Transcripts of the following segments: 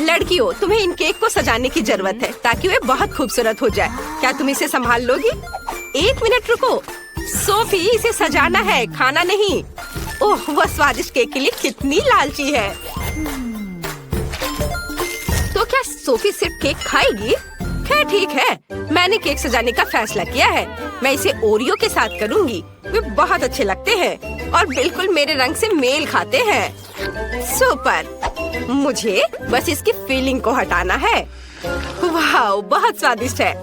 लड़कियों, तुम्हें इन केक को सजाने की जरूरत है ताकि वे बहुत खूबसूरत हो जाए। क्या तुम इसे संभाल लोगी? 1 मिनट रुको। सोफी, इसे सजाना है, खाना नहीं। ओह, वह स्वादिष्ट केक के लिए कितनी लालची है। तो क्या सोफी सिर्फ केक खाएगी? खैर ठीक है, मैंने केक सजाने का फैसला किया है। मैं इसे ओरियो के साथ करूंगी। वे बहुत अच्छे लगते हैं और बिल्कुल मेरे रंग से मेल खाते हैं। सुपर! मुझे बस इसकी फीलिंग को हटाना है। वाह, बहुत स्वादिष्ट है।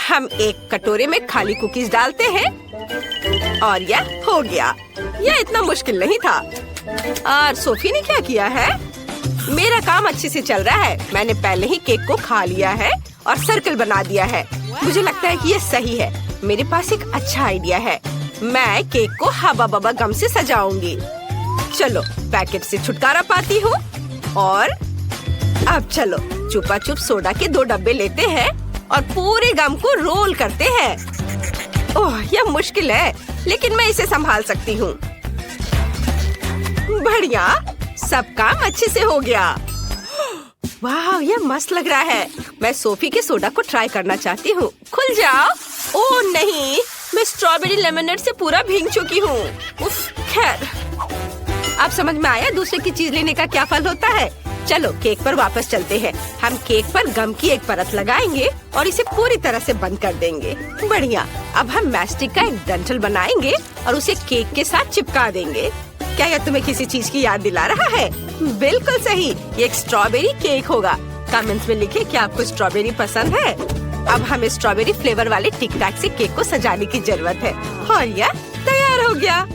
हम एक कटोरे में खाली कुकीज डालते हैं और यह हो गया। यह इतना मुश्किल नहीं था। और सोफी ने क्या किया है? मेरा काम अच्छे से चल रहा है। मैंने पहले ही केक को खा लिया है और सर्कल बना दिया है। मुझे लगता है कि ये सही है। मेरे पास एक अच्छा आइडिया है। मैं केक को हवा बबा गम से सजाऊंगी। चलो, पैकेट से छुटकारा पाती हूँ। और अब चलो, चुपा चुप सोडा के 2 डब्बे लेते हैं और पूरे गम को रोल करते हैं। ओह, यह मुश्किल है, लेकिन मैं इसे संभाल सकती हूँ। बढ़िया, सब काम अच्छे से हो गया। वाह, यह मस्त लग रहा है। मैं सोफी के सोडा को ट्राई करना चाहती हूँ। खुल जाओ। ओह नहीं, मैं स्ट्रॉबेरी लेमनेड से पूरा भीग चुकी हूँ। उफ, खैर, अब समझ में आया दूसरे की चीज लेने का क्या फल होता है। चलो, केक पर वापस चलते हैं। हम केक पर गम की एक परत लगाएंगे और इसे पूरी तरह से बंद कर देंगे। बढ़िया। अब हम मैस्टिक का एक डंठल बनाएंगे और उसे केक के साथ चिपका देंगे। क्या यह तुम्हें किसी चीज की याद दिला रहा है? बिल्कुल सही, ये एक स्ट्रॉबेरी केक होगा। कमेंट्स में लिखें कि आपको स्ट्रॉबेरी पसंद है। अब हमें स्ट्रॉबेरी फ्लेवर वाले टिक टैक से केक को सजाने की जरूरत है और यह तैयार हो गया।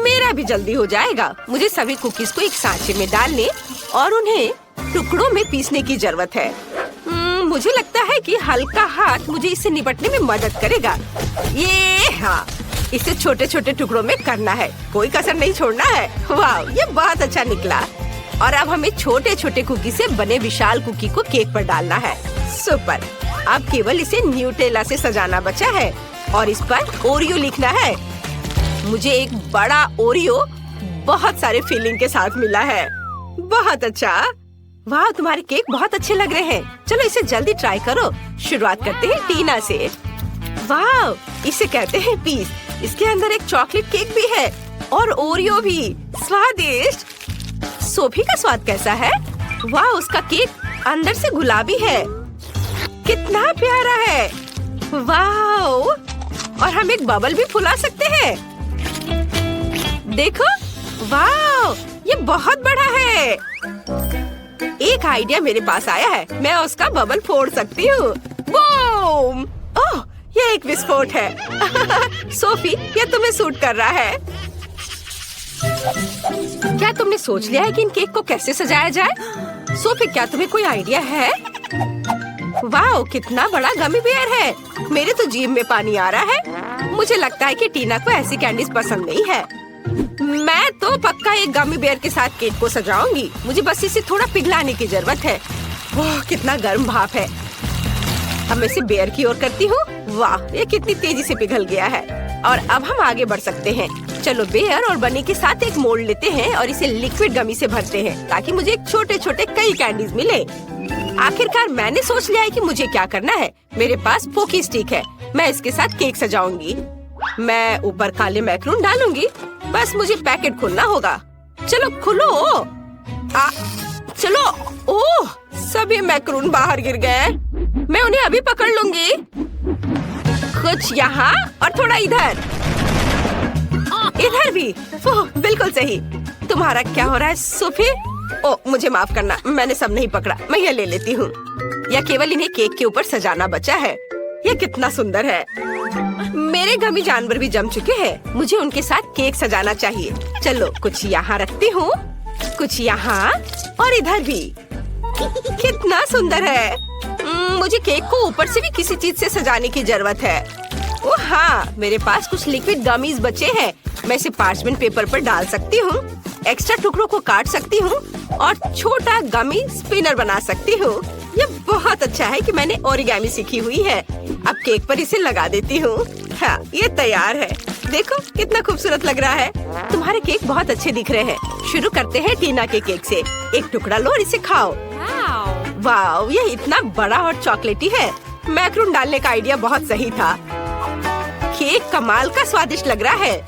मेरा भी जल्दी हो जाएगा। मुझे सभी कुकीज को एक सांचे में डालने और उन्हें टुकड़ों में पीसने की जरूरत है। मुझे लगता है कि हल्का हाथ मुझे इससे निपटने में मदद करेगा। ये हाँ, इसे छोटे छोटे टुकड़ों में करना है, कोई कसर नहीं छोड़ना है। वाह, ये बहुत अच्छा निकला। और अब हमें छोटे छोटे कुकी से बने विशाल कुकी को केक पर डालना है। सुपर! अब केवल इसे न्यूटेला से सजाना बचा है और इस पर ओरियो लिखना है। मुझे एक बड़ा ओरियो बहुत सारे फिलिंग के साथ मिला है। बहुत अच्छा। वाह, तुम्हारे केक बहुत अच्छे लग रहे हैं। चलो, इसे जल्दी ट्राई करो। शुरुआत करते हैं टीना से। वाह, इसे कहते हैं पीस। इसके अंदर एक चॉकलेट केक भी है और ओरियो भी। स्वादिष्ट। सोफी का स्वाद कैसा है? वाह, उसका केक अंदर से गुलाबी है। कितना प्यारा है। वाह, और हम एक बबल भी फुला सकते हैं। देखो, वाह, ये बहुत बड़ा है। एक आइडिया मेरे पास आया है। मैं उसका बबल फोड़ सकती हूँ। बूम! ओह, ये एक विस्फोट है। सोफी, ये तुम्हें सूट कर रहा है। क्या तुमने सोच लिया है कि इन केक को कैसे सजाया जाए? सोफी, क्या तुम्हें कोई आइडिया है? वाह, कितना बड़ा गमी बेयर है। मेरे तो जीभ में पानी आ रहा है। मुझे लगता है कि टीना को ऐसी कैंडीज पसंद नहीं है। मैं तो पक्का एक गमी बेयर के साथ केक को सजाऊंगी। मुझे बस इसे थोड़ा पिघलाने की जरूरत है। ओह, कितना गर्म भाप है। अब मैं इसे बेयर की ओर करती हूँ। वाह, ये कितनी तेजी से पिघल गया है। और अब हम आगे बढ़ सकते हैं। चलो, बेयर और बनी के साथ एक मोल्ड लेते हैं और इसे लिक्विड गमी से भरते हैं ताकि मुझे एक छोटे छोटे कई कैंडीज मिले। आखिरकार मैंने सोच लिया है कि मुझे क्या करना है। मेरे पास पोकी स्टिक है। मैं इसके साथ केक सजाऊंगी। मैं ऊपर काले मैक्रून डालूंगी। बस मुझे पैकेट खोलना होगा। चलो, खुलो। चलो। ओह, सभी मैक्रून बाहर गिर गए। मैं उन्हें अभी पकड़ लूंगी। कुछ यहाँ और थोड़ा इधर। इधर भी। ओह, बिल्कुल सही। तुम्हारा क्या हो रहा है सोफी? ओह, मुझे माफ करना, मैंने सब नहीं पकड़ा। मैं ये ले लेती हूँ। या केवल इन्हें केक के ऊपर सजाना बचा है। यह कितना सुंदर है। मेरे गमी जानवर भी जम चुके हैं। मुझे उनके साथ केक सजाना चाहिए। चलो, कुछ यहाँ रखती हूँ, कुछ यहाँ और इधर भी। कितना सुंदर है। मुझे केक को ऊपर से भी किसी चीज से सजाने की जरूरत है। ओह हाँ, मेरे पास कुछ लिक्विड गमीज बचे हैं। मैं इसे पार्चमेंट पेपर पर डाल सकती हूँ, एक्स्ट्रा टुकड़ों को काट सकती हूँ और छोटा गमी स्पिनर बना सकती हूँ। ये बहुत अच्छा है कि मैंने ओरिगामी सीखी हुई है। अब केक पर इसे लगा देती हूँ। हाँ, ये तैयार है। देखो कितना खूबसूरत लग रहा है। तुम्हारे केक बहुत अच्छे दिख रहे हैं। शुरू करते हैं टीना के केक से। एक टुकड़ा लो और इसे खाओ। वाह, ये इतना बड़ा और चॉकलेटी है। मैक्रून डालने का आइडिया बहुत सही था। केक कमाल का स्वादिष्ट लग रहा है।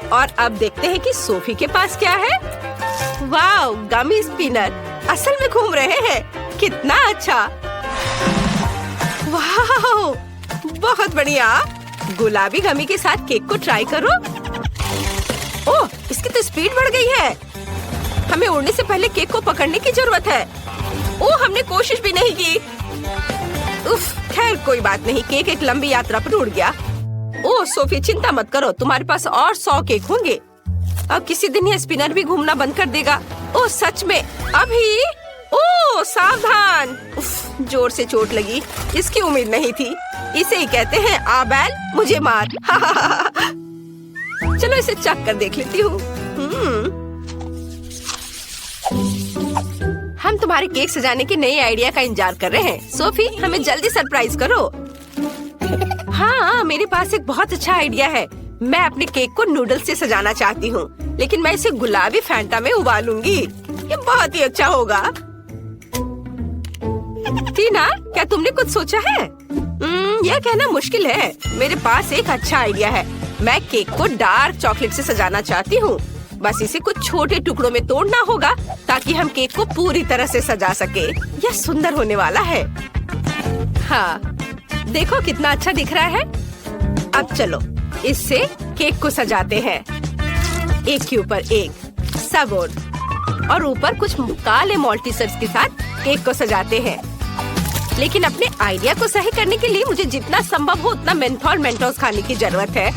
और अब देखते हैं कि सोफी के पास क्या है। वाह, गमी स्पिनर असल में घूम रहे हैं। कितना अच्छा। वाह, बहुत बढ़िया। गुलाबी गमी के साथ केक को ट्राई करो। ओह, इसकी तो स्पीड बढ़ गई है। हमें उड़ने से पहले केक को पकड़ने की जरूरत है। ओह, हमने कोशिश भी नहीं की। उफ, खैर कोई बात नहीं। केक एक लंबी यात्रा पर उड़ गया। ओह सोफी, चिंता मत करो, तुम्हारे पास और 100 केक होंगे। अब किसी दिन ये स्पिनर भी घूमना बंद कर देगा। ओह सच में? अभी? ओह सावधान। उफ, जोर से चोट लगी। इसकी उम्मीद नहीं थी। इसे ही कहते हैं आ बैल मुझे मार। चलो इसे चख कर देख लेती हूँ। हम तुम्हारे केक सजाने के नए आइडिया का इंतजार कर रहे हैं। सोफी, हमें जल्दी सरप्राइज करो। हाँ, मेरे पास एक बहुत अच्छा आइडिया है। मैं अपने केक को नूडल्स से सजाना चाहती हूँ, लेकिन मैं इसे गुलाबी फैंटा में उबालूंगी। ये बहुत ही अच्छा होगा। टीना, क्या तुमने कुछ सोचा है? यह कहना मुश्किल है। मेरे पास एक अच्छा आइडिया है। मैं केक को डार्क चॉकलेट से सजाना चाहती हूँ। बस इसे कुछ छोटे टुकड़ों में तोड़ना होगा ताकि हम केक को पूरी तरह से सजा सके। यह सुंदर होने वाला है। हाँ, देखो कितना अच्छा दिख रहा है। अब चलो इससे केक को सजाते हैं। एक के ऊपर एक सब और ऊपर कुछ काले मल्टीसर्स के साथ केक को सजाते हैं। लेकिन अपने आइडिया को सही करने के लिए मुझे जितना संभव हो उतना मेंथोल मेंटोस खाने की जरूरत है।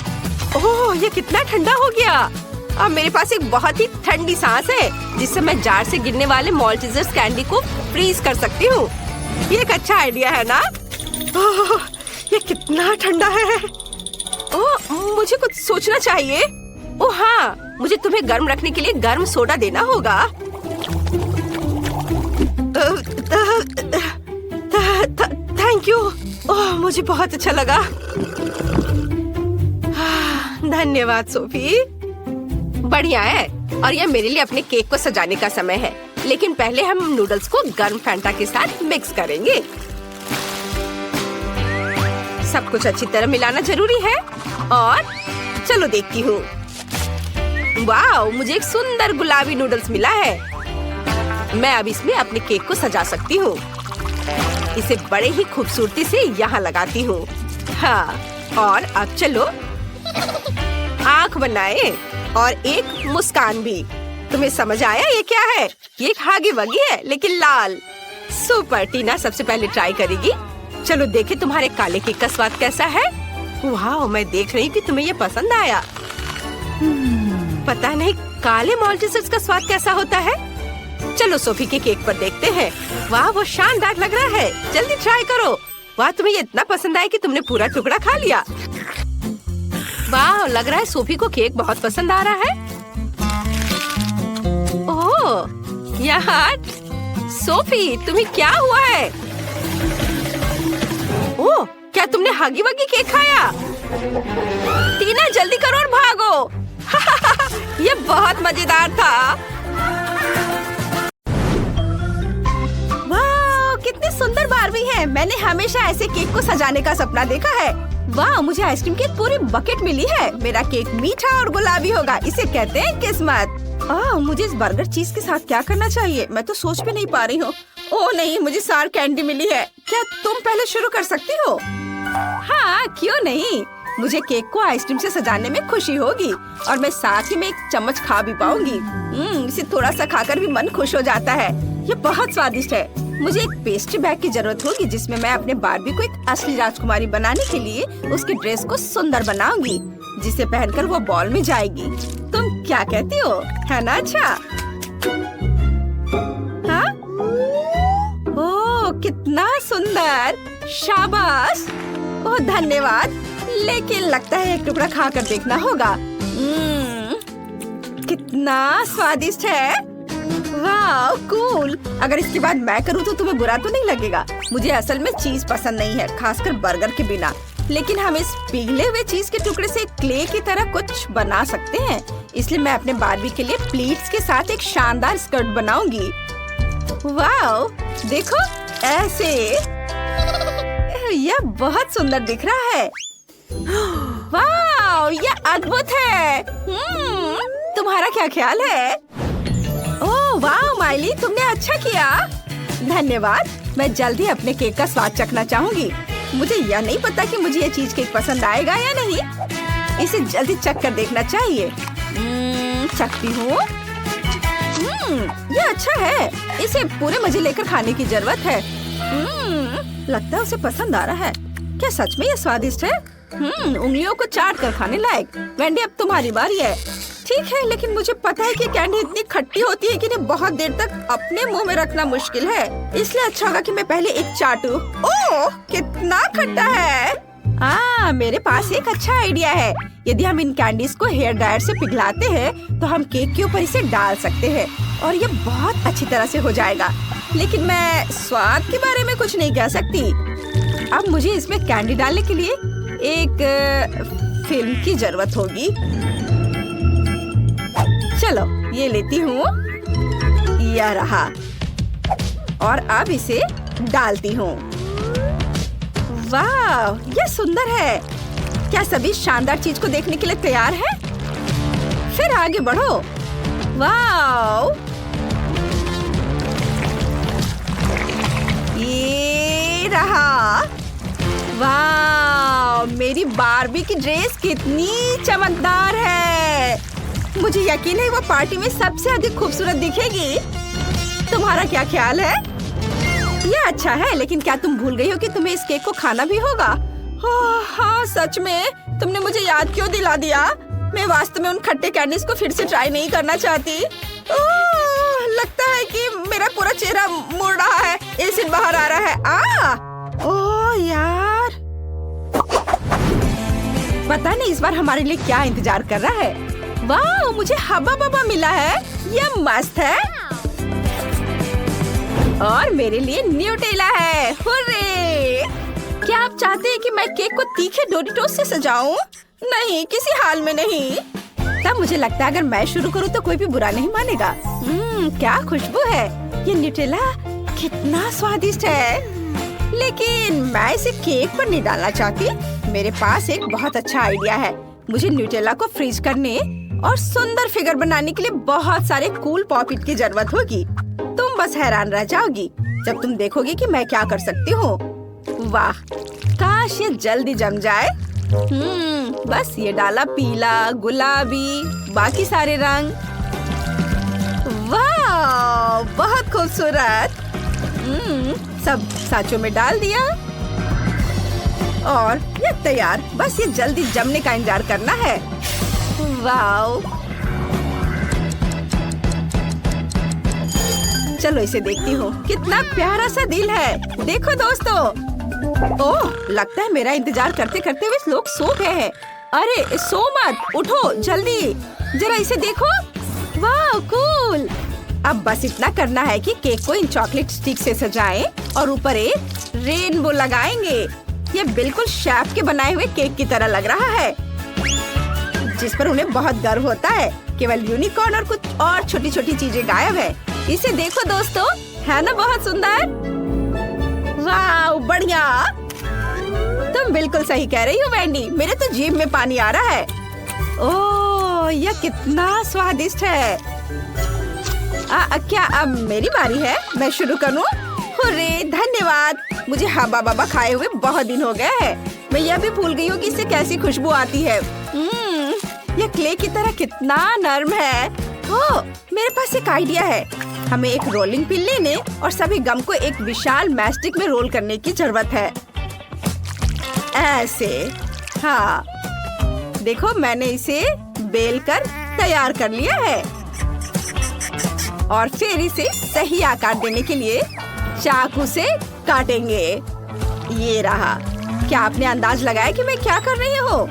ओह, ये कितना ठंडा हो गया। अब मेरे पास एक बहुत ही ठंडी सांस है जिससे मैं जार से गिरने वाले मल्टीसर्स कैंडी को फ्रीज कर सकती हूँ। ये एक अच्छा आइडिया है ना? ओह, ये कितना ठंडा है। ओह, मुझे कुछ सोचना चाहिए। ओह हाँ, मुझे तुम्हें गर्म रखने के लिए गर्म सोडा देना होगा। Thank you. ओह, मुझे बहुत अच्छा लगा। धन्यवाद सोफी। बढ़िया है। और यह मेरे लिए अपने केक को सजाने का समय है। लेकिन पहले हम नूडल्स को गर्म फैंटा के साथ मिक्स करेंगे। सब कुछ अच्छी तरह मिलाना जरूरी है। और चलो देखती हूँ। वाह, मुझे एक सुंदर गुलाबी नूडल्स मिला है। मैं अब इसमें अपने केक को सजा सकती हूँ। इसे बड़े ही खूबसूरती से यहाँ लगाती हूँ। हाँ, और अब चलो आँख बनाए और एक मुस्कान भी। तुम्हें समझ आया ये क्या है? ये एक हागी वगी है लेकिन लाल। सुपर। टीना सबसे पहले ट्राई करेगी। चलो देखे तुम्हारे काले केक का स्वाद कैसा है। वाह, मैं देख रही हूँ कि तुम्हें ये पसंद आया। पता नहीं काले मल्टीसर्स का स्वाद कैसा होता है। चलो सोफी के केक पर देखते हैं। वाह, वो शानदार लग रहा है। जल्दी ट्राई करो। वाह, तुम्हें ये इतना पसंद आया कि तुमने पूरा टुकड़ा खा लिया। वाह, लग रहा है सोफी को केक बहुत पसंद आ रहा है। ओह यार, सोफी तुम्हें क्या हुआ है? ओह, क्या तुमने हागी वगी केक खाया? टीना जल्दी करो और भागो। ये बहुत मजेदार था। वाह, कितनी सुंदर बारबी है। मैंने हमेशा ऐसे केक को सजाने का सपना देखा है। वाह, मुझे आइसक्रीम की पूरी बकेट मिली है। मेरा केक मीठा और गुलाबी होगा। इसे कहते हैं किस्मत। मुझे इस बर्गर चीज के साथ क्या करना चाहिए? मैं तो सोच भी नहीं पा रही हूँ। ओह नहीं, मुझे सार कैंडी मिली है। क्या तुम पहले शुरू कर सकती हो? हाँ, क्यों नहीं। मुझे केक को आइसक्रीम से सजाने में खुशी होगी और मैं साथ ही में एक चम्मच खा भी पाऊंगी। इसे थोड़ा सा खाकर भी मन खुश हो जाता है। ये बहुत स्वादिष्ट है। मुझे एक पेस्ट्री बैग की जरूरत होगी जिसमें मैं अपने बारबी को एक असली राजकुमारी बनाने के लिए उसकी ड्रेस को सुंदर बनाऊंगी, जिसे पहनकर वो बॉल में जाएगी। तुम क्या कहती हो? है ना अच्छा? हाँ? ओह, कितना सुंदर। शाबाश। ओह धन्यवाद। लेकिन लगता है एक टुकड़ा खाकर देखना होगा। कितना स्वादिष्ट है। वाह, कूल। अगर इसके बाद मैं करूँ तो तुम्हें बुरा तो नहीं लगेगा? मुझे असल में चीज पसंद नहीं है, खासकर बर्गर के बिना। लेकिन हम इस पिघले हुए चीज के टुकड़े से क्ले की तरह कुछ बना सकते हैं। इसलिए मैं अपने बारबी के लिए प्लीट्स के साथ एक शानदार स्कर्ट बनाऊंगी। वाओ, देखो ऐसे। यह बहुत सुंदर दिख रहा है। वाओ, यह अद्भुत है। तुम्हारा क्या ख्याल है? ओह वाओ माइली, तुमने अच्छा किया। धन्यवाद। मैं जल्दी अपने केक का स्वाद चखना चाहूंगी। मुझे यह नहीं पता कि मुझे ये चीज केक पसंद आएगा या नहीं। इसे जल्दी चख कर देखना चाहिए। चखती हूँ। यह अच्छा है। इसे पूरे मजे लेकर खाने की जरूरत है। लगता है उसे पसंद आ रहा है। क्या सच में ये स्वादिष्ट है? उंगलियों को चाट कर खाने लायक। वेंडी, अब तुम्हारी बारी है। ठीक है, लेकिन मुझे पता है कि कैंडी इतनी खट्टी होती है कि इन्हें बहुत देर तक अपने मुंह में रखना मुश्किल है। इसलिए अच्छा होगा कि मैं पहले एक चाटूं। ओह, कितना खट्टा है। मेरे पास एक अच्छा आइडिया है। यदि हम इन कैंडीज को हेयर ड्रायर से पिघलाते हैं तो हम केक के ऊपर इसे डाल सकते हैं और ये बहुत अच्छी तरह से हो जाएगा। लेकिन मैं स्वाद के बारे में कुछ नहीं कह सकती। अब मुझे इसमें कैंडी डालने के लिए एक फिल्म की जरूरत होगी। चलो ये लेती हूँ। यह रहा। और अब इसे डालती हूँ। वाह, यह सुंदर है। क्या सभी शानदार चीज को देखने के लिए तैयार है? फिर आगे बढ़ो। वाह, ये रहा। वाह, मेरी बारबी की ड्रेस कितनी चमकदार है। मुझे यकीन है वो पार्टी में सबसे अधिक खूबसूरत दिखेगी। तुम्हारा क्या ख्याल है? यह अच्छा है, लेकिन क्या तुम भूल गई हो कि तुम्हें इस केक को खाना भी होगा? हाँ, सच में तुमने मुझे याद क्यों दिला दिया? मैं वास्तव में उन खट्टे कैंडीज को फिर से ट्राई नहीं करना चाहती। लगता है कि मेरा पूरा चेहरा मुड़ रहा है। एसिड बाहर आ रहा है। ओह यार, पता नहीं इस बार हमारे लिए क्या इंतजार कर रहा है। वाह, मुझे हब्बा बब्बा मिला है। यह मस्त है। और मेरे लिए न्यूटेला है। हुर्रे! क्या आप चाहते हैं कि मैं केक को तीखे डोरिटोस से सजाऊं? नहीं, किसी हाल में नहीं। तब मुझे लगता है अगर मैं शुरू करूं तो कोई भी बुरा नहीं मानेगा। क्या खुशबू है। ये न्यूटेला कितना स्वादिष्ट है। लेकिन मैं इसे केक पर नहीं डालना चाहती। मेरे पास एक बहुत अच्छा आइडिया है। मुझे न्यूटेला को फ्रीज करने और सुंदर फिगर बनाने के लिए बहुत सारे कूल पॉपिट की जरूरत होगी। तुम बस हैरान रह जाओगी जब तुम देखोगे कि मैं क्या कर सकती हूँ। वाह, काश ये जल्दी जम जाए। बस ये डाला पीला, गुलाबी, बाकी सारे रंग। वाह, बहुत खूबसूरत। सब सांचों में डाल दिया और ये तैयार। बस ये जल्दी जमने का इंतजार करना है। वाओ, चलो इसे देखती हूँ। कितना प्यारा सा दिल है। देखो दोस्तों। ओह, लगता है मेरा इंतजार करते करते वे लोग सो गए हैं। अरे सो मत, उठो जल्दी, जरा इसे देखो। वाह, कूल। अब बस इतना करना है कि केक को इन चॉकलेट स्टिक से सजाएं और ऊपर एक रेनबो लगाएंगे। ये बिल्कुल शेफ के बनाए हुए केक की तरह लग रहा है, जिस पर उन्हें बहुत गर्व होता है। केवल यूनिकॉर्न और कुछ और छोटी छोटी चीजें गायब है। इसे देखो दोस्तों, है ना बहुत सुंदर? वाह, बढ़िया। तुम बिल्कुल सही कह रही हो वेंडी। मेरे तो जीभ में पानी आ रहा है। ओह, यह कितना स्वादिष्ट है। क्या अब मेरी बारी है? मैं शुरू करूं? हुर्रे, धन्यवाद। मुझे हब्बा बब्बा खाए हुए बहुत दिन हो गए हैं। मैं यह भी भूल गई हूँ कि इससे कैसी खुशबू आती है। यह क्ले की तरह कितना नर्म है। ओह, मेरे पास एक आइडिया है। हमें एक रोलिंग पिन लेने और सभी गम को एक विशाल मैस्टिक में रोल करने की जरूरत है। ऐसे। हाँ, देखो मैंने इसे बेल कर तैयार कर लिया है। और फिर इसे सही आकार देने के लिए चाकू से काटेंगे। ये रहा। क्या आपने अंदाज लगाया कि मैं क्या कर रही हूँ?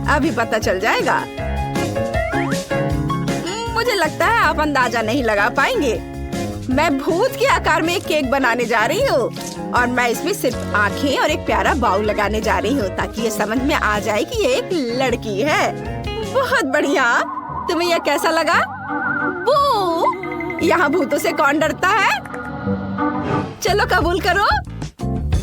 अभी पता चल जाएगा। मुझे लगता है आप अंदाजा नहीं लगा पाएंगे। मैं भूत के आकार में एक केक बनाने जा रही हूँ। और मैं इसमें सिर्फ आँखें और एक प्यारा बाउल लगाने जा रही हूँ ताकि ये समझ में आ जाए कि ये एक लड़की है। बहुत बढ़िया। तुम्हें यह कैसा लगा? बू! यहाँ भूतों से कौन डरता है? चलो कबूल करो।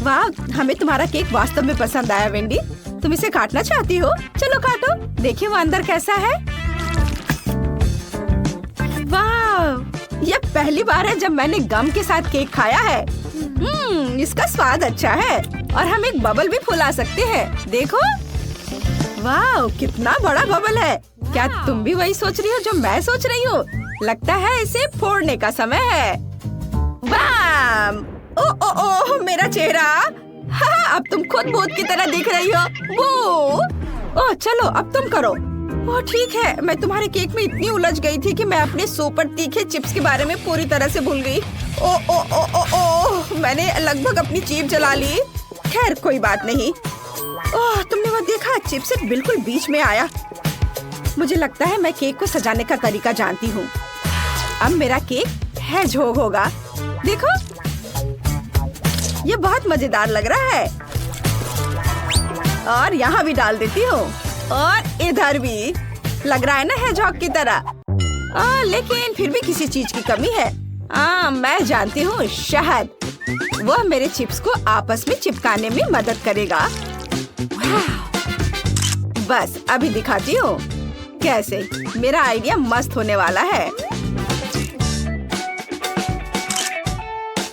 वाह, हमें तुम्हारा केक वास्तव में पसंद आया वेंडी। तुम इसे काटना चाहती हो? चलो काटो, देखिए वो अंदर कैसा है। वाह, यह पहली बार है जब मैंने गम के साथ केक खाया है। इसका स्वाद अच्छा है और हम एक बबल भी फुला सकते हैं। देखो, वाह कितना बड़ा बबल है। क्या तुम भी वही सोच रही हो जो मैं सोच रही हूँ? लगता है इसे फोड़ने का समय है। वाम! ओ ओ ओ मेरा चेहरा। हाँ, अब तुम खुद भूत की तरह दिख रही हो। वो ओह चलो अब तुम करो। ओह ठीक है, मैं तुम्हारे केक में इतनी उलझ गई थी कि मैं अपने सुपर तीखे चिप्स के बारे में पूरी तरह से भूल गई। ओ ओ ओ ओ ओ मैंने लगभग अपनी जीभ जला ली। खैर कोई बात नहीं। ओह तुमने वो देखा? चिप्स बिल्कुल बीच में आया। मुझे लगता है मैं केक को सजाने का तरीका जानती हूँ। अब मेरा केक हेजहोग होगा। देखो, ये बहुत मजेदार लग रहा है। और यहाँ भी डाल देती हूँ और इधर भी। लग रहा है ना हेजहॉग की तरह। लेकिन फिर भी किसी चीज की कमी है। मैं जानती हूँ, शहद। वह मेरे चिप्स को आपस में चिपकाने में मदद करेगा। बस अभी दिखाती हूँ कैसे। मेरा आइडिया मस्त होने वाला है।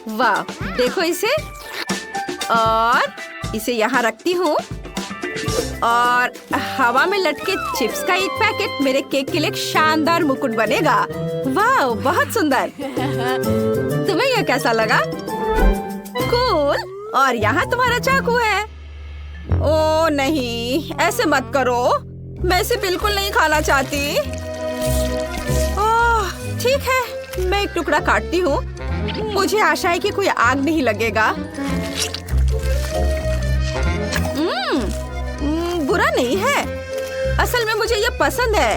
वाह, देखो इसे। और इसे यहाँ रखती हूँ और हवा में लटके चिप्स का एक पैकेट मेरे केक के लिए एक शानदार मुकुट बनेगा। वाह, बहुत सुंदर। तुम्हें यह कैसा लगा? कूल। और यहाँ तुम्हारा चाकू है। ओ नहीं, ऐसे मत करो। मैं इसे बिल्कुल नहीं खाना चाहती। ओह ठीक है, मैं एक टुकड़ा काटती हूँ। मुझे आशा है कि कोई आग नहीं लगेगा। बुरा नहीं है। असल में मुझे ये पसंद है।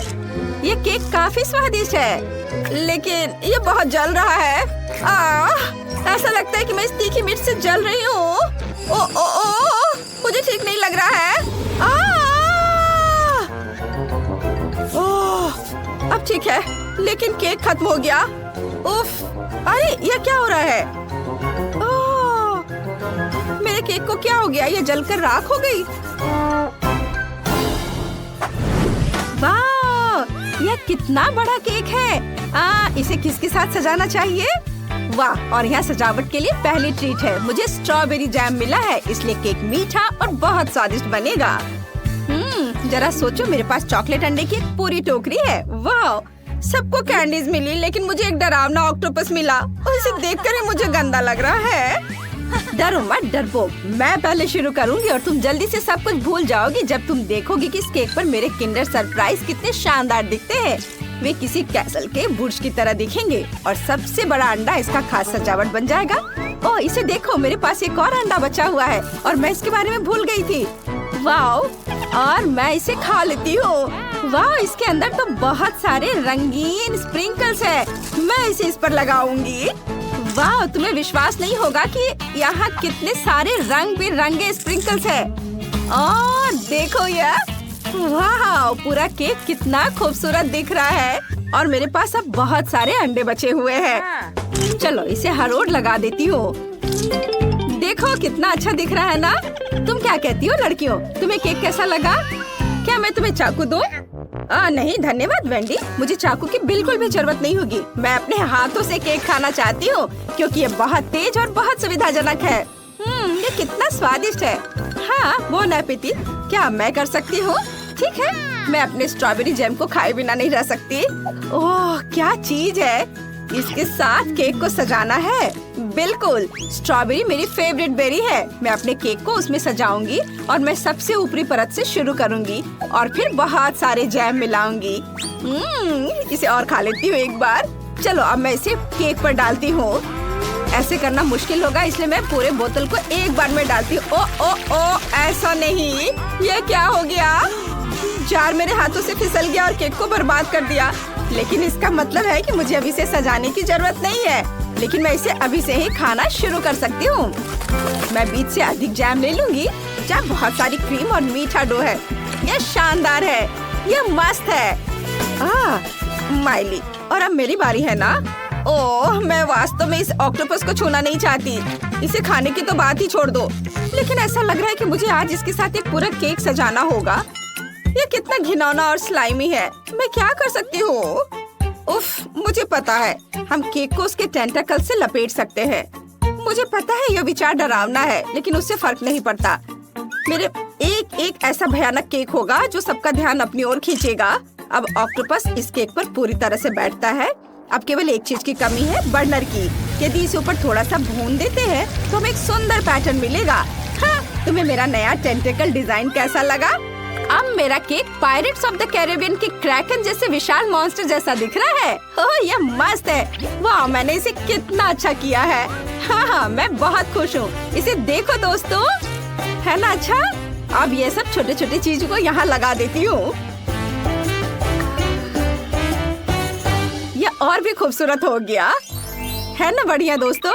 ये केक काफी स्वादिष्ट है, लेकिन ये बहुत जल रहा है। ऐसा लगता है कि मैं इस तीखी मिर्च से जल रही हूँ। ओ ओ ओ मुझे ठीक नहीं लग रहा है। ओह अब ठीक है, लेकिन केक खत्म हो गया। उफ, अरे ये क्या हो रहा है? ओह, मेरे केक को क्या हो गया? ये जलकर राख हो गई। वाह, यह कितना बड़ा केक है। इसे किसके साथ सजाना चाहिए? वाह, और यहाँ सजावट के लिए पहली ट्रीट है। मुझे स्ट्रॉबेरी जैम मिला है, इसलिए केक मीठा और बहुत स्वादिष्ट बनेगा। जरा सोचो, मेरे पास चॉकलेट अंडे की एक पूरी टोकरी है। वाह, सबको कैंडीज मिली, लेकिन मुझे एक डरावना ऑक्टोपस मिला और इसे देखकर ही मुझे गंदा लग रहा है। डरो मत डरपोक, मैं पहले शुरू करूंगी और तुम जल्दी से सब कुछ भूल जाओगी जब तुम देखोगी कि इस केक पर मेरे किंडर सरप्राइज कितने शानदार दिखते हैं। वे किसी कैसल के बुर्ज की तरह दिखेंगे और सबसे बड़ा अंडा इसका खास सजावट बन जाएगा। ओह इसे देखो, मेरे पास एक और अंडा बचा हुआ है और मैं इसके बारे में भूल गई थी। वाओ, और मैं इसे खा लेती हूँ। वाह, इसके अंदर तो बहुत सारे रंगीन स्प्रिंकल्स है। मैं इसे इस पर लगाऊंगी। वाह, तुम्हें विश्वास नहीं होगा कि यहाँ कितने सारे रंग बिरंगे स्प्रिंकल्स है। और देखो यह, वाह, पूरा केक कितना खूबसूरत दिख रहा है और मेरे पास अब बहुत सारे अंडे बचे हुए हैं। चलो इसे हर ओर लगा देती हूँ। देखो कितना अच्छा दिख रहा है ना? तुम क्या कहती हो लड़कियों, तुम्हें केक कैसा लगा? क्या मैं तुम्हें चाकू दूं? नहीं धन्यवाद वेंडी, मुझे चाकू की बिल्कुल भी जरूरत नहीं होगी। मैं अपने हाथों से केक खाना चाहती हूँ क्योंकि ये बहुत तेज और बहुत सुविधाजनक है। ये कितना स्वादिष्ट है। हाँ, बोन एपेटिट। क्या मैं कर सकती हूँ? ठीक है, मैं अपने स्ट्रॉबेरी जैम को खाए बिना नहीं रह सकती। ओह क्या चीज है। इसके साथ केक को सजाना है। बिल्कुल, स्ट्रॉबेरी मेरी फेवरेट बेरी है। मैं अपने केक को उसमें सजाऊंगी और मैं सबसे ऊपरी परत से शुरू करूंगी और फिर बहुत सारे जैम मिलाऊंगी। इसे और खा लेती हूँ एक बार। चलो अब मैं इसे केक पर डालती हूँ। ऐसे करना मुश्किल होगा, इसलिए मैं पूरे बोतल को एक बार में डालती हूँ। ओ ऐसा नहीं, ये क्या हो गया? जार मेरे हाथों से फिसल गया और केक को बर्बाद कर दिया। लेकिन इसका मतलब है कि मुझे अभी इसे सजाने की जरूरत नहीं है। लेकिन मैं इसे अभी से ही खाना शुरू कर सकती हूँ। मैं बीच से अधिक जैम ले लूंगी। जब बहुत सारी क्रीम और मीठा डो है। यह शानदार है, यह मस्त है। माइली, और अब मेरी बारी है ना? ओह, मैं वास्तव में इस ऑक्टोपस को छूना नहीं चाहती। इसे खाने की तो बात ही छोड़ दो, लेकिन ऐसा लग रहा है कि मुझे आज इसके साथ एक पूरा केक सजाना होगा। ये कितना घिनौना और स्लाइमी है। मैं क्या कर सकती हूँ? उफ, मुझे पता है, हम केक को उसके टेंटाकल से लपेट सकते हैं। मुझे पता है यह विचार डरावना है, लेकिन उससे फर्क नहीं पड़ता। मेरे एक ऐसा भयानक केक होगा जो सबका ध्यान अपनी ओर खींचेगा। अब ऑक्टोपस इस केक पर पूरी तरह से बैठता है। अब केवल एक चीज की कमी है, बर्नर की। यदि इसे ऊपर थोड़ा सा भून देते हैं तो हमें एक सुंदर पैटर्न मिलेगा। हाँ, तुम्हें मेरा नया टेंटेकल डिजाइन कैसा लगा? अब मेरा cake pirates of the Caribbean के क्रैकन जैसे विशाल मॉन्स्टर जैसा दिख रहा है। ओह, यह मस्त है। वाह, मैंने इसे कितना अच्छा किया है। हाँ, मैं बहुत खुश हूँ। इसे देखो दोस्तों, है ना अच्छा? अब ये सब छोटे छोटे चीजों को यहाँ लगा देती हूँ। यह और भी खूबसूरत हो गया, है ना बढ़िया दोस्तों?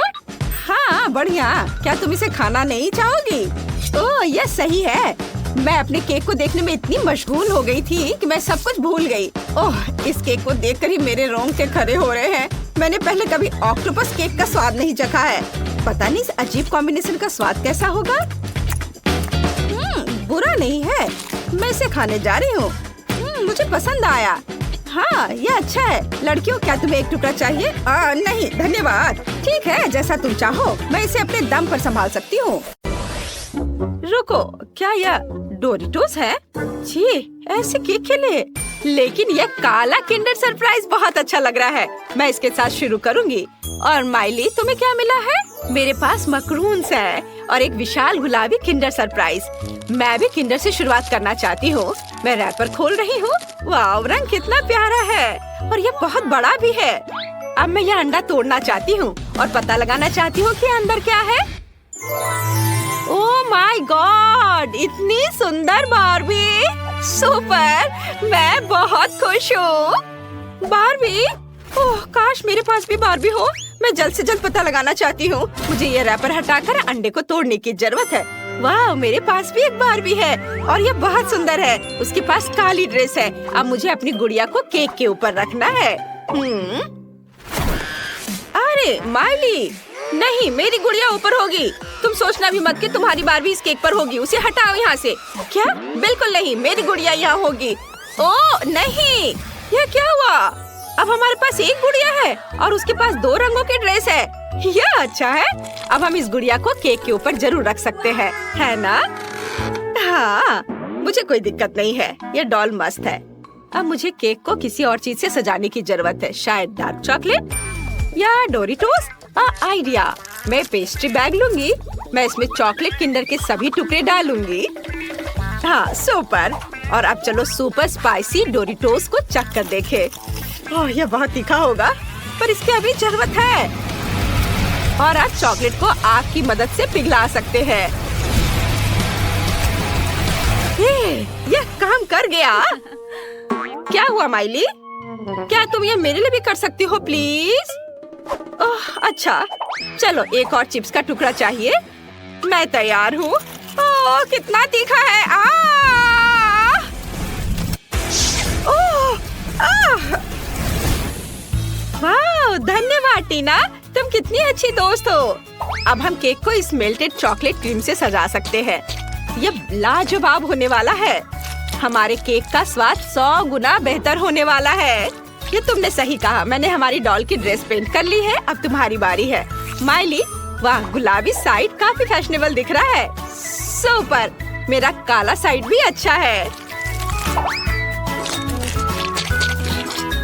हाँ, बढ़िया। क्या तुम इसे खाना नहीं चाहोगी? ओह, यह सही है। मैं अपने केक को देखने में इतनी मशगूल हो गई थी कि मैं सब कुछ भूल गई। ओह, इस केक को देखकर ही मेरे रोंगटे खड़े हो रहे हैं। मैंने पहले कभी ऑक्टोपस केक का स्वाद नहीं चखा है। पता नहीं इस अजीब कॉम्बिनेशन का स्वाद कैसा होगा। बुरा नहीं है, मैं इसे खाने जा रही हूँ। मुझे पसंद आया। हाँ, यह अच्छा है। लड़कियों, क्या तुम्हें एक टुकड़ा चाहिए? नहीं धन्यवाद। ठीक है, जैसा तुम चाहो। मैं इसे अपने दम पर संभाल सकती हूँ। रुको, क्या यह डोरिटोस है? छी, ऐसे केक के लिए। लेकिन यह काला किंडर सरप्राइज बहुत अच्छा लग रहा है। मैं इसके साथ शुरू करूँगी। और माइली, तुम्हें क्या मिला है? मेरे पास मकरून्स है और एक विशाल गुलाबी किंडर सरप्राइज। मैं भी किंडर से शुरुआत करना चाहती हूँ। मैं रैपर खोल रही हूँ। वाह, रंग कितना प्यारा है और यह बहुत बड़ा भी है। अब मैं यह अंडा तोड़ना चाहती हूँ और पता लगाना चाहती हूँ कि अंदर क्या है। ओह माय गॉड, इतनी सुंदर बार्बी। सुपर, मैं बहुत खुश हूँ। बार्बी, ओह काश मेरे पास भी बार्बी हो। मैं जल्द से जल्द पता लगाना चाहती हूँ। मुझे ये रैपर हटाकर अंडे को तोड़ने की जरूरत है। वाह, मेरे पास भी एक बार्बी है और ये बहुत सुंदर है। उसके पास काली ड्रेस है। अब मुझे अपनी गुड़िया को केक के ऊपर रखना है। अरे माइली, नहीं, मेरी गुड़िया ऊपर होगी। तुम सोचना भी मत कि तुम्हारी बार्बी इस केक पर होगी। उसे हटाओ यहाँ से। क्या? बिल्कुल नहीं, मेरी गुड़िया यहाँ होगी। ओह नहीं, यह क्या हुआ? अब हमारे पास एक गुड़िया है और उसके पास 2 रंगों की ड्रेस है। यह अच्छा है। अब हम इस गुड़िया को केक के ऊपर जरूर रख सकते हैं, है ना? हाँ, मुझे कोई दिक्कत नहीं है। यह डॉल मस्त है। अब मुझे केक को किसी और चीज से सजाने की जरूरत है। शायद डार्क चॉकलेट या डोरिटोस। आइडिया, मैं पेस्ट्री बैग लूंगी। मैं इसमें चॉकलेट किंडर के सभी टुकड़े डालूंगी। हाँ, सुपर। और अब चलो सुपर स्पाइसी डोरिटोस को चख कर देखें। ओह, यह बहुत तीखा होगा, पर इसकी अभी जरूरत है। और अब चॉकलेट को आग की मदद से पिघला सकते हैं। यह काम कर गया। क्या हुआ माइली? क्या तुम ये मेरे लिए भी कर सकती हो प्लीज? ओह अच्छा, चलो एक और चिप्स का टुकड़ा चाहिए। मैं तैयार हूँ। ओह कितना तीखा है। ओह, वाह, धन्यवाद टीना, तुम कितनी अच्छी दोस्त हो। अब हम केक को इस मेल्टेड चॉकलेट क्रीम से सजा सकते हैं। यह लाजवाब होने वाला है। हमारे केक का स्वाद 100 गुना बेहतर होने वाला है। ये तुमने सही कहा। मैंने हमारी डॉल की ड्रेस पेंट कर ली है। अब तुम्हारी बारी है। माइली, वाह, गुलाबी साइड काफी फैशनेबल दिख रहा है। सुपर, मेरा काला साइड भी अच्छा है।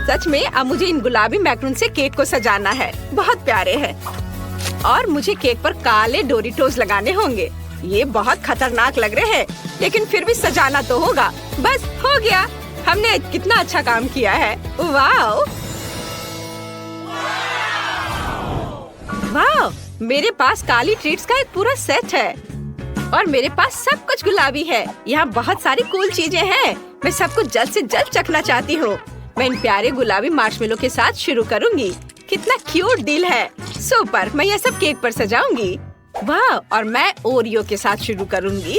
सच में अब मुझे इन गुलाबी मैक्रून से केक को सजाना है। बहुत प्यारे हैं। और मुझे केक पर काले डोरिटोस लगाने होंगे। ये बहुत खतरनाक लग रहे हैं, लेकिन फिर भी सजाना तो होगा। बस हो गया। हमने कितना अच्छा काम किया है। वाह वाह, मेरे पास काली ट्रीट्स का एक पूरा सेट है और मेरे पास सब कुछ गुलाबी है। यहाँ बहुत सारी कूल चीजें हैं। मैं सब कुछ जल्द से जल्द चखना चाहती हूँ। मैं इन प्यारे गुलाबी मार्शमेलो के साथ शुरू करूँगी। कितना क्यूट दिल है। सुपर, मैं ये सब केक पर सजाऊंगी। वाह, और मैं ओरियो के साथ शुरू करूंगी।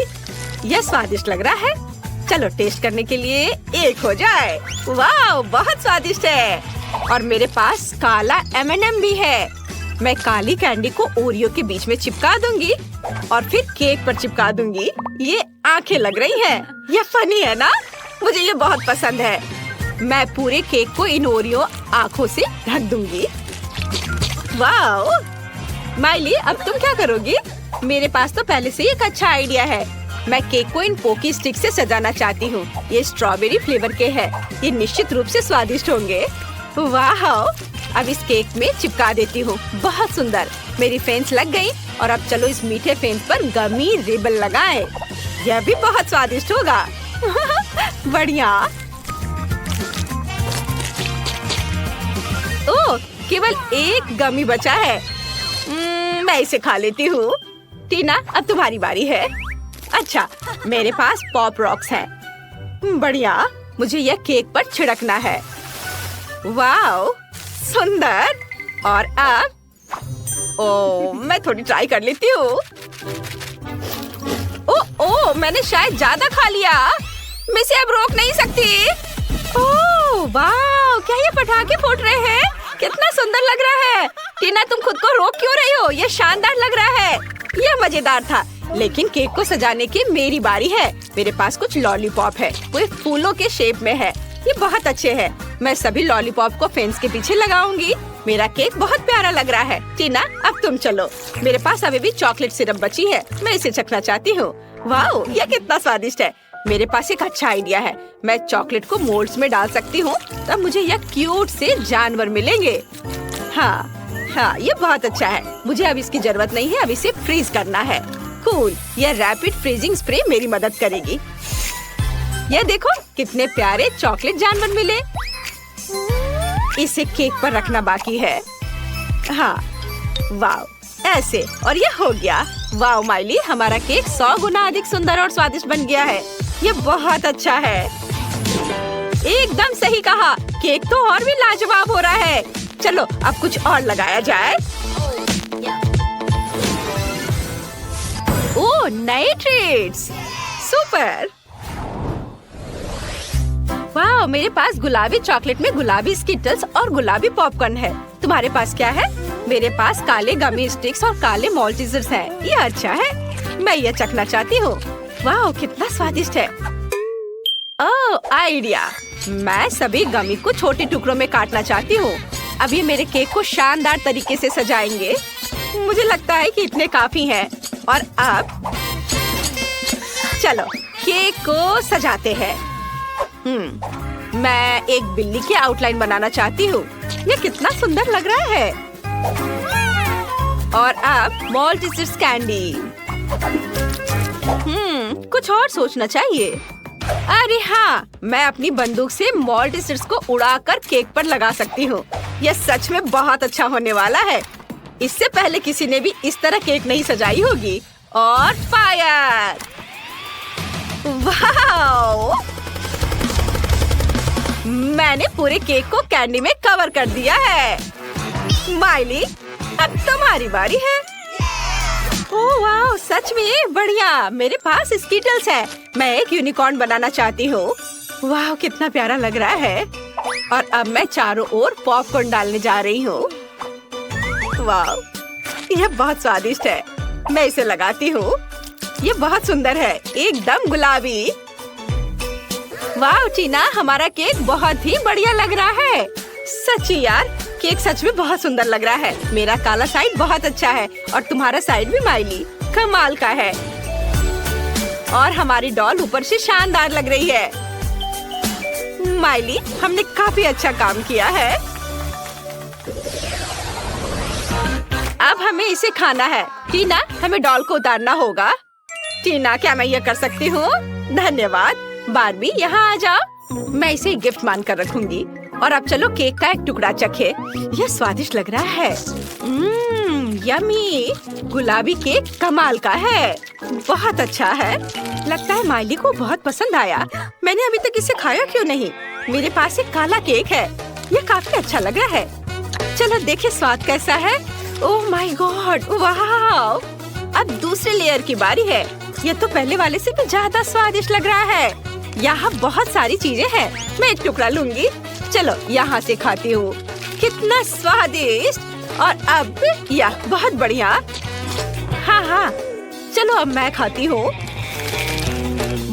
यह स्वादिष्ट लग रहा है। चलो टेस्ट करने के लिए एक हो जाए। वाह, बहुत स्वादिष्ट है। और मेरे पास काला M&M भी है। मैं काली कैंडी को ओरियो के बीच में चिपका दूंगी और फिर केक पर चिपका दूंगी। ये आंखें लग रही हैं। ये फनी है ना? मुझे ये बहुत पसंद है। मैं पूरे केक को इन ओरियो आंखों से ढक दूंगी। वाह माइली, अब तुम क्या करोगी? मेरे पास तो पहले से ही एक अच्छा आइडिया है। मैं केक को इन पोकी स्टिक से सजाना चाहती हूँ। ये स्ट्रॉबेरी फ्लेवर के हैं। ये निश्चित रूप से स्वादिष्ट होंगे। वाह, अब इस केक में चिपका देती हूँ। बहुत सुंदर, मेरी फेंस लग गई। और अब चलो इस मीठे फेंस पर गमी रिबन लगाएं। यह भी बहुत स्वादिष्ट होगा। बढ़िया। ओह, केवल एक गमी बचा है। मैं इसे खा लेती हूँ। टीना, अब तुम्हारी बारी है। अच्छा, मेरे पास पॉप रॉक्स हैं। बढ़िया, मुझे यह केक पर छिड़कना है। वाह, सुंदर। और अब मैं थोड़ी ट्राई कर लेती हूँ। ओह, मैंने शायद ज्यादा खा लिया। मैं इसे अब रोक नहीं सकती। ओह वाह, क्या ये पटाखे फूट रहे हैं? कितना सुंदर लग रहा है। टीना, तुम खुद को रोक क्यों रही हो? ये शानदार लग रहा है। यह मजेदार था। लेकिन केक को सजाने की मेरी बारी है। मेरे पास कुछ लॉलीपॉप है। वो फूलों के शेप में है। ये बहुत अच्छे हैं। मैं सभी लॉलीपॉप को फेंस के पीछे लगाऊंगी। मेरा केक बहुत प्यारा लग रहा है। टीना, अब तुम चलो। मेरे पास अभी भी चॉकलेट सिरप बची है। मैं इसे चखना चाहती हूँ। वाह, यह कितना स्वादिष्ट है। मेरे पास एक अच्छा आइडिया है। मैं चॉकलेट को मोल्ड्स में डाल सकती हूँ। तब मुझे यह क्यूट से जानवर मिलेंगे। हाँ, ये बहुत अच्छा है। मुझे अब इसकी जरूरत नहीं है। अब इसे फ्रीज करना है। कूल, यह रैपिड फ्रीजिंग स्प्रे मेरी मदद करेगी। यह देखो, कितने प्यारे चॉकलेट जानवर मिले। इसे केक पर रखना बाकी है। हाँ, वाह, ऐसे। और यह हो गया। वाह माइली, हमारा केक 100 गुना अधिक सुंदर और स्वादिष्ट बन गया है। यह बहुत अच्छा है। एकदम सही कहा। केक तो और भी लाजवाब हो रहा है। चलो अब कुछ और लगाया जाए। ओह, नए ट्रीट्स। सुपर। वाह, मेरे पास गुलाबी चॉकलेट में गुलाबी स्किटल्स और गुलाबी पॉपकॉर्न है। तुम्हारे पास क्या है? मेरे पास काले गमी स्टिक्स और काले मॉल्टीजर्स हैं। ये अच्छा है। मैं ये चखना चाहती हूँ। वाह, कितना स्वादिष्ट है। ओह, आइडिया। मैं सभी गमी को छोटे टुकड़ों में काटना चाहती हूँ। अब ये मेरे केक को शानदार तरीके से सजाएंगे। मुझे लगता है कि इतने काफी हैं। और अब चलो केक को सजाते हैं। मैं एक बिल्ली की आउटलाइन बनाना चाहती हूँ। ये कितना सुंदर लग रहा है। और अब मॉल्टीजर्स कैंडी। कुछ और सोचना चाहिए। अरे हाँ, मैं अपनी बंदूक से मॉल्टीजर्स को उड़ाकर केक पर लगा सकती हूँ। यह सच में बहुत अच्छा होने वाला है। इससे पहले किसी ने भी इस तरह केक नहीं सजाई होगी। और फायर! वाओ! मैंने पूरे केक को कैंडी में कवर कर दिया है। माइली, अब तुम्हारी बारी है। ओह वाह, सच में बढ़िया। मेरे पास स्कीटल्स है। मैं एक यूनिकॉर्न बनाना चाहती हूँ। वाह, कितना प्यारा लग रहा है। और अब मैं चारों ओर पॉपकॉर्न डालने जा रही हूँ। वाह, यह बहुत स्वादिष्ट है। मैं इसे लगाती हूँ। ये बहुत सुंदर है, एकदम गुलाबी। वाह टीना, हमारा केक बहुत ही बढ़िया लग रहा है। सच्ची यार, केक सच में बहुत सुंदर लग रहा है। मेरा काला साइड बहुत अच्छा है और तुम्हारा साइड भी माइली कमाल का है। और हमारी डॉल ऊपर से शानदार लग रही है। माइली, हमने काफी अच्छा काम किया है। अब हमें इसे खाना है। टीना, हमें डॉल को उतारना होगा। टीना, क्या मैं ये कर सकती हूँ? धन्यवाद। बार्बी, यहाँ आ जाओ। मैं इसे गिफ्ट मानकर रखूंगी। और अब चलो केक का एक टुकड़ा चखे। यह स्वादिष्ट लग रहा है। यम्मी। गुलाबी केक कमाल का है। बहुत अच्छा है। लगता है माइली को बहुत पसंद आया। मैंने अभी तक इसे खाया क्यों नहीं? मेरे पास एक काला केक है। यह काफी अच्छा लग रहा है। चलो देखे स्वाद कैसा है। ओह माय गॉड, वाह! अब दूसरे लेयर की बारी है। ये तो पहले वाले से भी ज्यादा स्वादिष्ट लग रहा है। यहाँ बहुत सारी चीजें हैं। मैं एक टुकड़ा लूंगी। चलो यहाँ से खाती हूँ। कितना स्वादिष्ट! और अब यह बहुत बढ़िया। हाँ हाँ, चलो अब मैं खाती हूँ।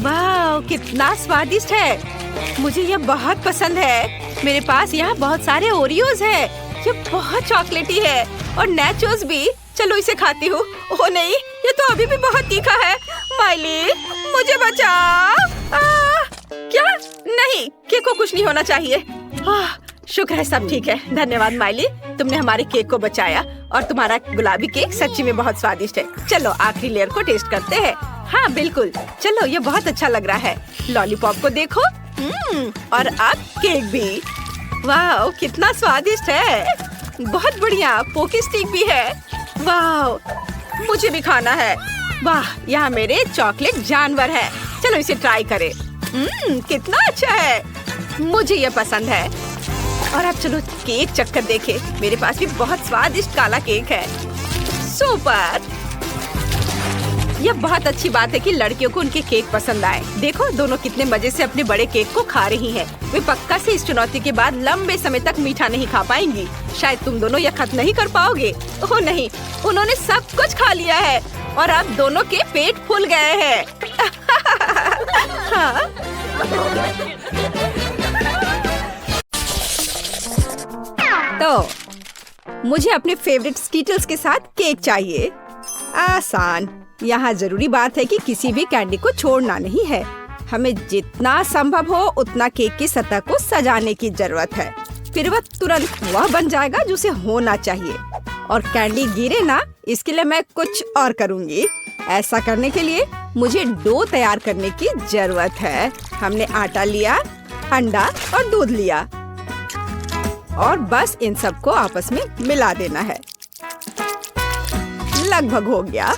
वाह, कितना स्वादिष्ट है। मुझे यह बहुत पसंद है। मेरे पास यहाँ बहुत सारे ओरियोज है। ये बहुत चॉकलेटी है और नाचोस भी। चलो इसे खाती हूँ। ओह नहीं, ये तो अभी भी बहुत तीखा है। माइली, मुझे बचा। क्या? नहीं, केक को कुछ नहीं होना चाहिए। शुक्र है सब ठीक है। धन्यवाद माइली, तुमने हमारे केक को बचाया और तुम्हारा गुलाबी केक सच्ची में बहुत स्वादिष्ट है। चलो आखिरी लेयर को टेस्ट करते हैं। हाँ बिल्कुल, चलो ये बहुत अच्छा लग रहा है। लॉलीपॉप को देखो। और अब केक भी। वाह, कितना स्वादिष्ट है। बहुत बढ़िया, पोकी स्टिक भी है। वाह, मुझे भी खाना है। वाह, यहाँ मेरे चॉकलेट जानवर है। चलो इसे ट्राई करें। कितना अच्छा है, मुझे ये पसंद है। और अब चलो केक चक्कर देखे। मेरे पास भी बहुत स्वादिष्ट काला केक है। सुपर! यह बहुत अच्छी बात है कि लड़कियों को उनके केक पसंद आए। देखो दोनों कितने मजे से अपने बड़े केक को खा रही हैं। वे पक्का से इस चुनौती के बाद लंबे समय तक मीठा नहीं खा पाएंगी। शायद तुम दोनों यह खत्म नहीं कर पाओगे। ओह नहीं, उन्होंने सब कुछ खा लिया है और अब दोनों के पेट फूल गए हैं। हाँ। तो मुझे अपने फेवरेट स्कीटल्स के साथ केक चाहिए। आसान। यहाँ जरूरी बात है कि किसी भी कैंडी को छोड़ना नहीं है। हमें जितना संभव हो उतना केक की सतह को सजाने की जरूरत है। फिर वह तुरंत वह बन जाएगा जो उसे होना चाहिए। और कैंडी गिरे ना, इसके लिए मैं कुछ और करूँगी। ऐसा करने के लिए मुझे डो तैयार करने की जरूरत है। हमने आटा लिया, अंडा और दूध लिया और बस इन सबको आपस में मिला देना है। लगभग हो गया।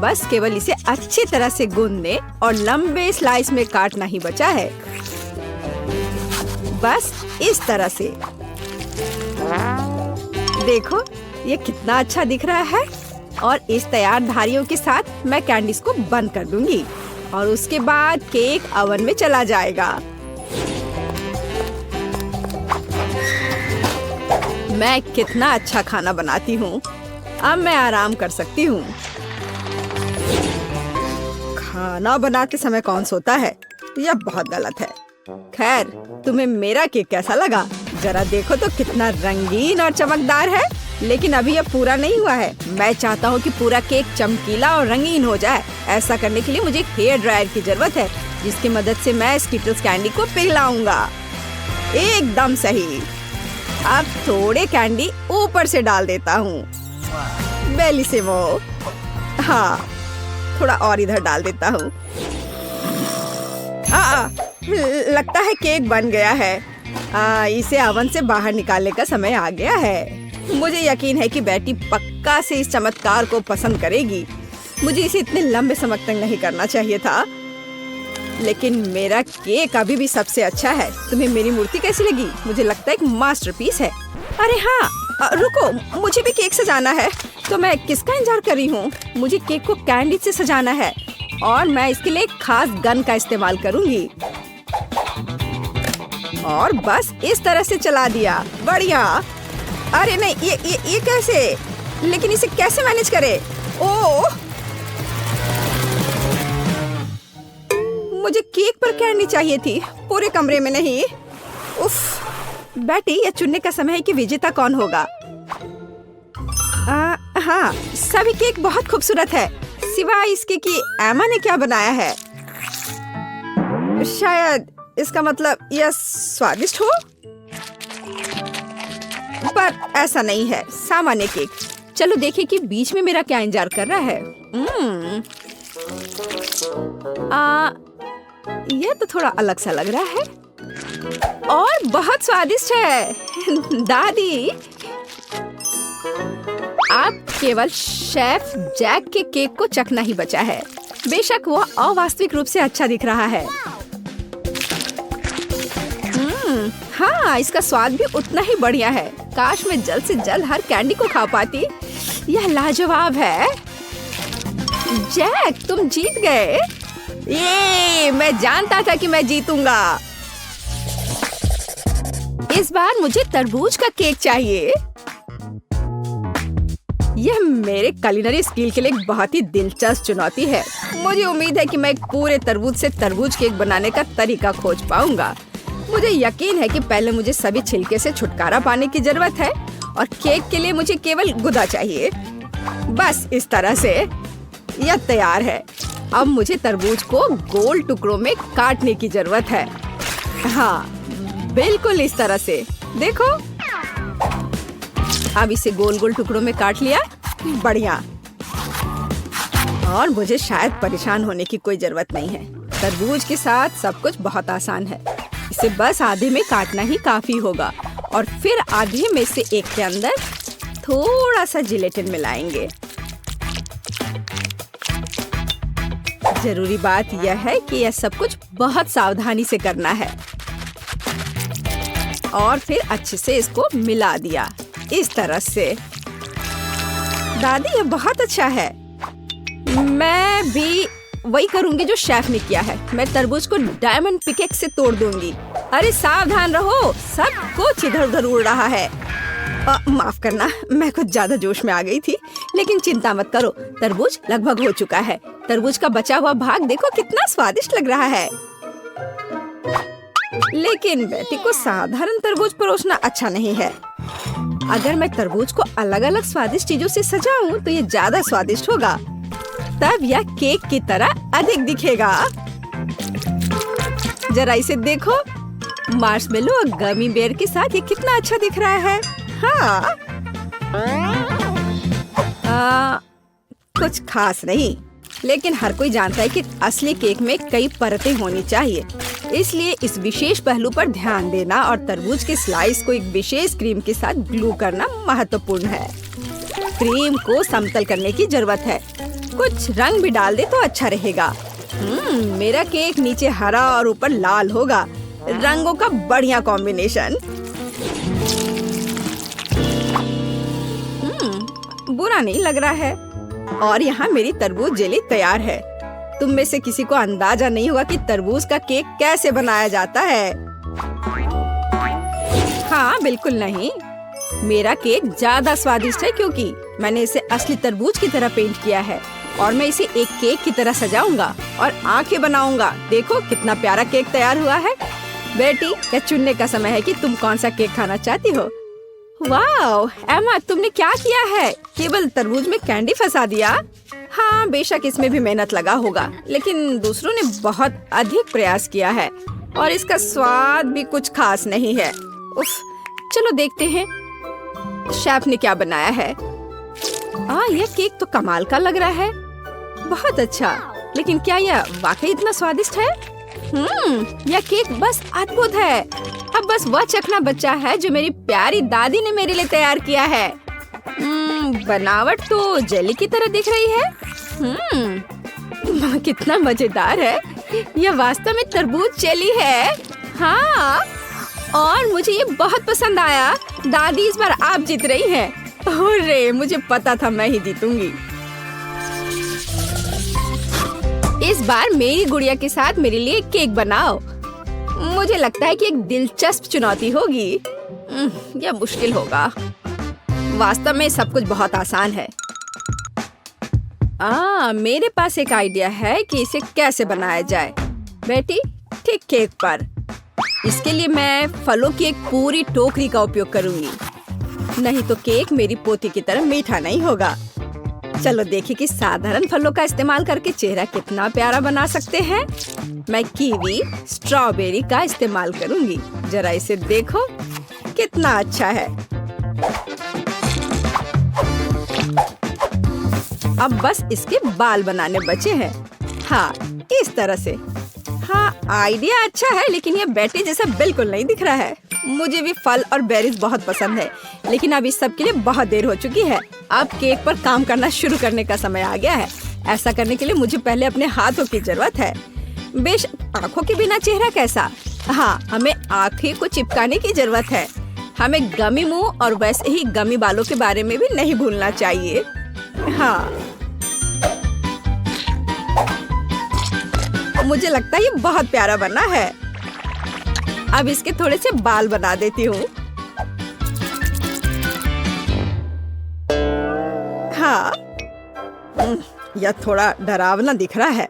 बस केवल इसे अच्छी तरह से गूंदने और लंबे स्लाइस में काटना ही बचा है। बस इस तरह से। देखो ये कितना अच्छा दिख रहा है। और इस तैयार धारियों के साथ मैं कैंडीज को बंद कर दूंगी और उसके बाद केक ओवन में चला जाएगा। मैं कितना अच्छा खाना बनाती हूँ। अब मैं आराम कर सकती हूँ। खाना बनाते समय कौन सोता है? यह बहुत गलत है। खैर, तुम्हें मेरा केक कैसा लगा? जरा देखो तो कितना रंगीन और चमकदार है। लेकिन अभी यह पूरा नहीं हुआ है। मैं चाहता हूँ कि पूरा केक चमकीला और रंगीन हो जाए। ऐसा करने के लिए मुझे एक हेयर ड्रायर की जरूरत है, जिसकी मदद से मैं स्कीटल्स कैंडी को पिघलाऊंगा। एकदम सही। अब थोड़े कैंडी ऊपर से डाल देता हूँ। बेलिसिमो। हाँ, थोड़ा और इधर डाल देता हूँ। लगता है केक बन गया है। इसे ओवन से बाहर निकालने का समय आ गया है। मुझे यकीन है कि बेटी पक्का से इस चमत्कार को पसंद करेगी। मुझे इसे इतने लंबे समय तक नहीं करना चाहिए था, लेकिन मेरा केक अभी भी सबसे अच्छा है। तुम्हें मेरी मूर्ति कैसी लगी? मुझे लगता है एक मास्टरपीस है। अरे हाँ, रुको, मुझे भी केक सजाना है। तो मैं किसका इंतजार कर रही हूँ? मुझे केक को कैंडी से सजाना है और मैं इसके लिए एक खास गन का इस्तेमाल करूँगी। और बस इस तरह से चला दिया। बढ़िया। अरे नहीं, ये कैसे? लेकिन इसे कैसे मैनेज करे? ओह, मुझे केक पर कैंडी चाहिए थी, पूरे कमरे में नहीं। उफ, बेटी यह चुनने का समय है कि विजेता कौन होगा। हाँ, सभी केक बहुत खूबसूरत है, सिवाय इसके कि एमा ने क्या बनाया है। शायद इसका मतलब यह स्वादिष्ट हो, पर ऐसा नहीं है। सामान्य केक। चलो देखें कि बीच में मेरा क्या इंतजार कर रहा है। यह तो थोड़ा अलग सा लग रहा है और बहुत स्वादिष्ट है। दादी, आप केवल शेफ जैक के केक को चखना ही बचा है। बेशक वह अवास्तविक रूप से अच्छा दिख रहा है। हाँ, इसका स्वाद भी उतना ही बढ़िया है। काश मैं जल्द से जल्द हर कैंडी को खा पाती। यह लाजवाब है। जैक, तुम जीत गए। ये मैं जानता था कि मैं जीतूंगा। इस बार मुझे तरबूज का केक चाहिए। यह मेरे कुलिनरी स्किल के लिए एक बहुत ही दिलचस्प चुनौती है। मुझे उम्मीद है कि मैं एक पूरे तरबूज से तरबूज केक बनाने का तरीका खोज पाऊंगा। मुझे यकीन है कि पहले मुझे सभी छिलके से छुटकारा पाने की जरूरत है और केक के लिए मुझे केवल गुदा चाहिए। बस इस तरह से यह तैयार है। अब मुझे तरबूज को गोल टुकड़ों में काटने की जरूरत है। हाँ, बिल्कुल इस तरह से। देखो, अब इसे गोल गोल टुकड़ों में काट लिया। बढ़िया। और मुझे शायद परेशान होने की कोई जरूरत नहीं है। तरबूज के साथ सब कुछ बहुत आसान है। इसे बस आधे में काटना ही काफी होगा और फिर आधे में से एक के अंदर थोड़ा सा जिलेटिन मिलाएंगे। जरूरी बात यह है कि यह सब कुछ बहुत सावधानी से करना है। और फिर अच्छे से इसको मिला दिया इस तरह से। दादी, ये बहुत अच्छा है। मैं भी वही करूंगी जो शेफ ने किया है। मैं तरबूज को डायमंड पिकेक्स से तोड़ दूंगी। अरे सावधान रहो, सब कुछ इधर उधर उड़ रहा है। माफ करना, मैं कुछ ज्यादा जोश में आ गई थी। लेकिन चिंता मत करो, तरबूज लगभग हो चुका है। तरबूज का बचा हुआ भाग देखो कितना स्वादिष्ट लग रहा है। लेकिन बेटी को साधारण तरबूज परोसना अच्छा नहीं है। अगर मैं तरबूज को अलग अलग स्वादिष्ट चीजों से सजाऊं तो ये ज्यादा स्वादिष्ट होगा। तब यह केक की तरह अधिक दिखेगा। जरा इसे देखो, मार्शमेलो और गमी बेयर के साथ ये कितना अच्छा दिख रहा है। हाँ, कुछ खास नहीं, लेकिन हर कोई जानता है कि असली केक में कई परतें होनी चाहिए। इसलिए इस विशेष पहलू पर ध्यान देना और तरबूज के स्लाइस को एक विशेष क्रीम के साथ ग्लू करना महत्वपूर्ण है। क्रीम को समतल करने की जरूरत है। कुछ रंग भी डाल दे तो अच्छा रहेगा। मेरा केक नीचे हरा और ऊपर लाल होगा। रंगों का बढ़िया कॉम्बिनेशन। बुरा नहीं लग रहा है। और यहाँ मेरी तरबूज जेली तैयार है। तुम में से किसी को अंदाजा नहीं होगा कि तरबूज का केक कैसे बनाया जाता है। हाँ, बिल्कुल नहीं। मेरा केक ज्यादा स्वादिष्ट है क्योंकि मैंने इसे असली तरबूज की तरह पेंट किया है। और मैं इसे एक केक की तरह सजाऊंगा और आंखें बनाऊंगा। देखो कितना प्यारा केक तैयार हुआ है। बेटी, यह चुनने का समय है कि तुम कौन सा केक खाना चाहती हो। वाह एमा, तुमने क्या किया है? केवल तरबूज में कैंडी फंसा दिया। हाँ, बेशक इसमें भी मेहनत लगा होगा, लेकिन दूसरों ने बहुत अधिक प्रयास किया है और इसका स्वाद भी कुछ खास नहीं है। उफ, चलो देखते हैं शेफ ने क्या बनाया है। यह केक तो कमाल का लग रहा है। बहुत अच्छा, लेकिन क्या यह वाकई इतना स्वादिष्ट है? यह केक बस अद्भुत है। अब बस वह चखना बचा है जो मेरी प्यारी दादी ने मेरे लिए तैयार किया है। बनावट तो जेली की तरह दिख रही है। कितना मजेदार है। यह वास्तव में तरबूज जेली है। हाँ, और मुझे ये बहुत पसंद आया। दादी, इस बार आप जीत रही हैं। अरे, मुझे पता था मैं ही जीतूंगी। इस बार मेरी गुड़िया के साथ मेरे लिए केक बनाओ। मुझे लगता है कि एक दिलचस्प चुनौती होगी। यह मुश्किल होगा। वास्तव में सब कुछ बहुत आसान है। मेरे पास एक आइडिया है कि इसे कैसे बनाया जाए। बेटी, ठीक केक पर। इसके लिए मैं फलों की एक पूरी टोकरी का उपयोग करूंगी। नहीं तो केक मेरी पोती की तरह मीठा नहीं होगा। चलो देखिए कि साधारण फलों का इस्तेमाल करके चेहरा कितना प्यारा बना सकते हैं। मैं कीवी, स्ट्रॉबेरी का इस्तेमाल करूंगी। जरा इसे देखो, कितना अच्छा है। अब बस इसके बाल बनाने बचे हैं। हाँ, इस तरह से। हाँ, आइडिया अच्छा है, लेकिन ये बैटरी जैसा बिल्कुल नहीं दिख रहा है। मुझे भी फल और बेरीज बहुत पसंद है, लेकिन अब इस सब के लिए बहुत देर हो चुकी है। अब केक पर काम करना शुरू करने का समय आ गया है। ऐसा करने के लिए मुझे पहले अपने हाथों की जरूरत है। बेशक आंखों के बिना चेहरा कैसा? हाँ, हमें आँखें को चिपकाने की जरूरत है। हमें गमी मुंह और वैसे ही गमी बालों के बारे में भी नहीं भूलना चाहिए। हाँ, मुझे लगता है ये बहुत प्यारा बना है। अब इसके थोड़े से बाल बना देती हूँ। हाँ, यह थोड़ा डरावना दिख रहा है।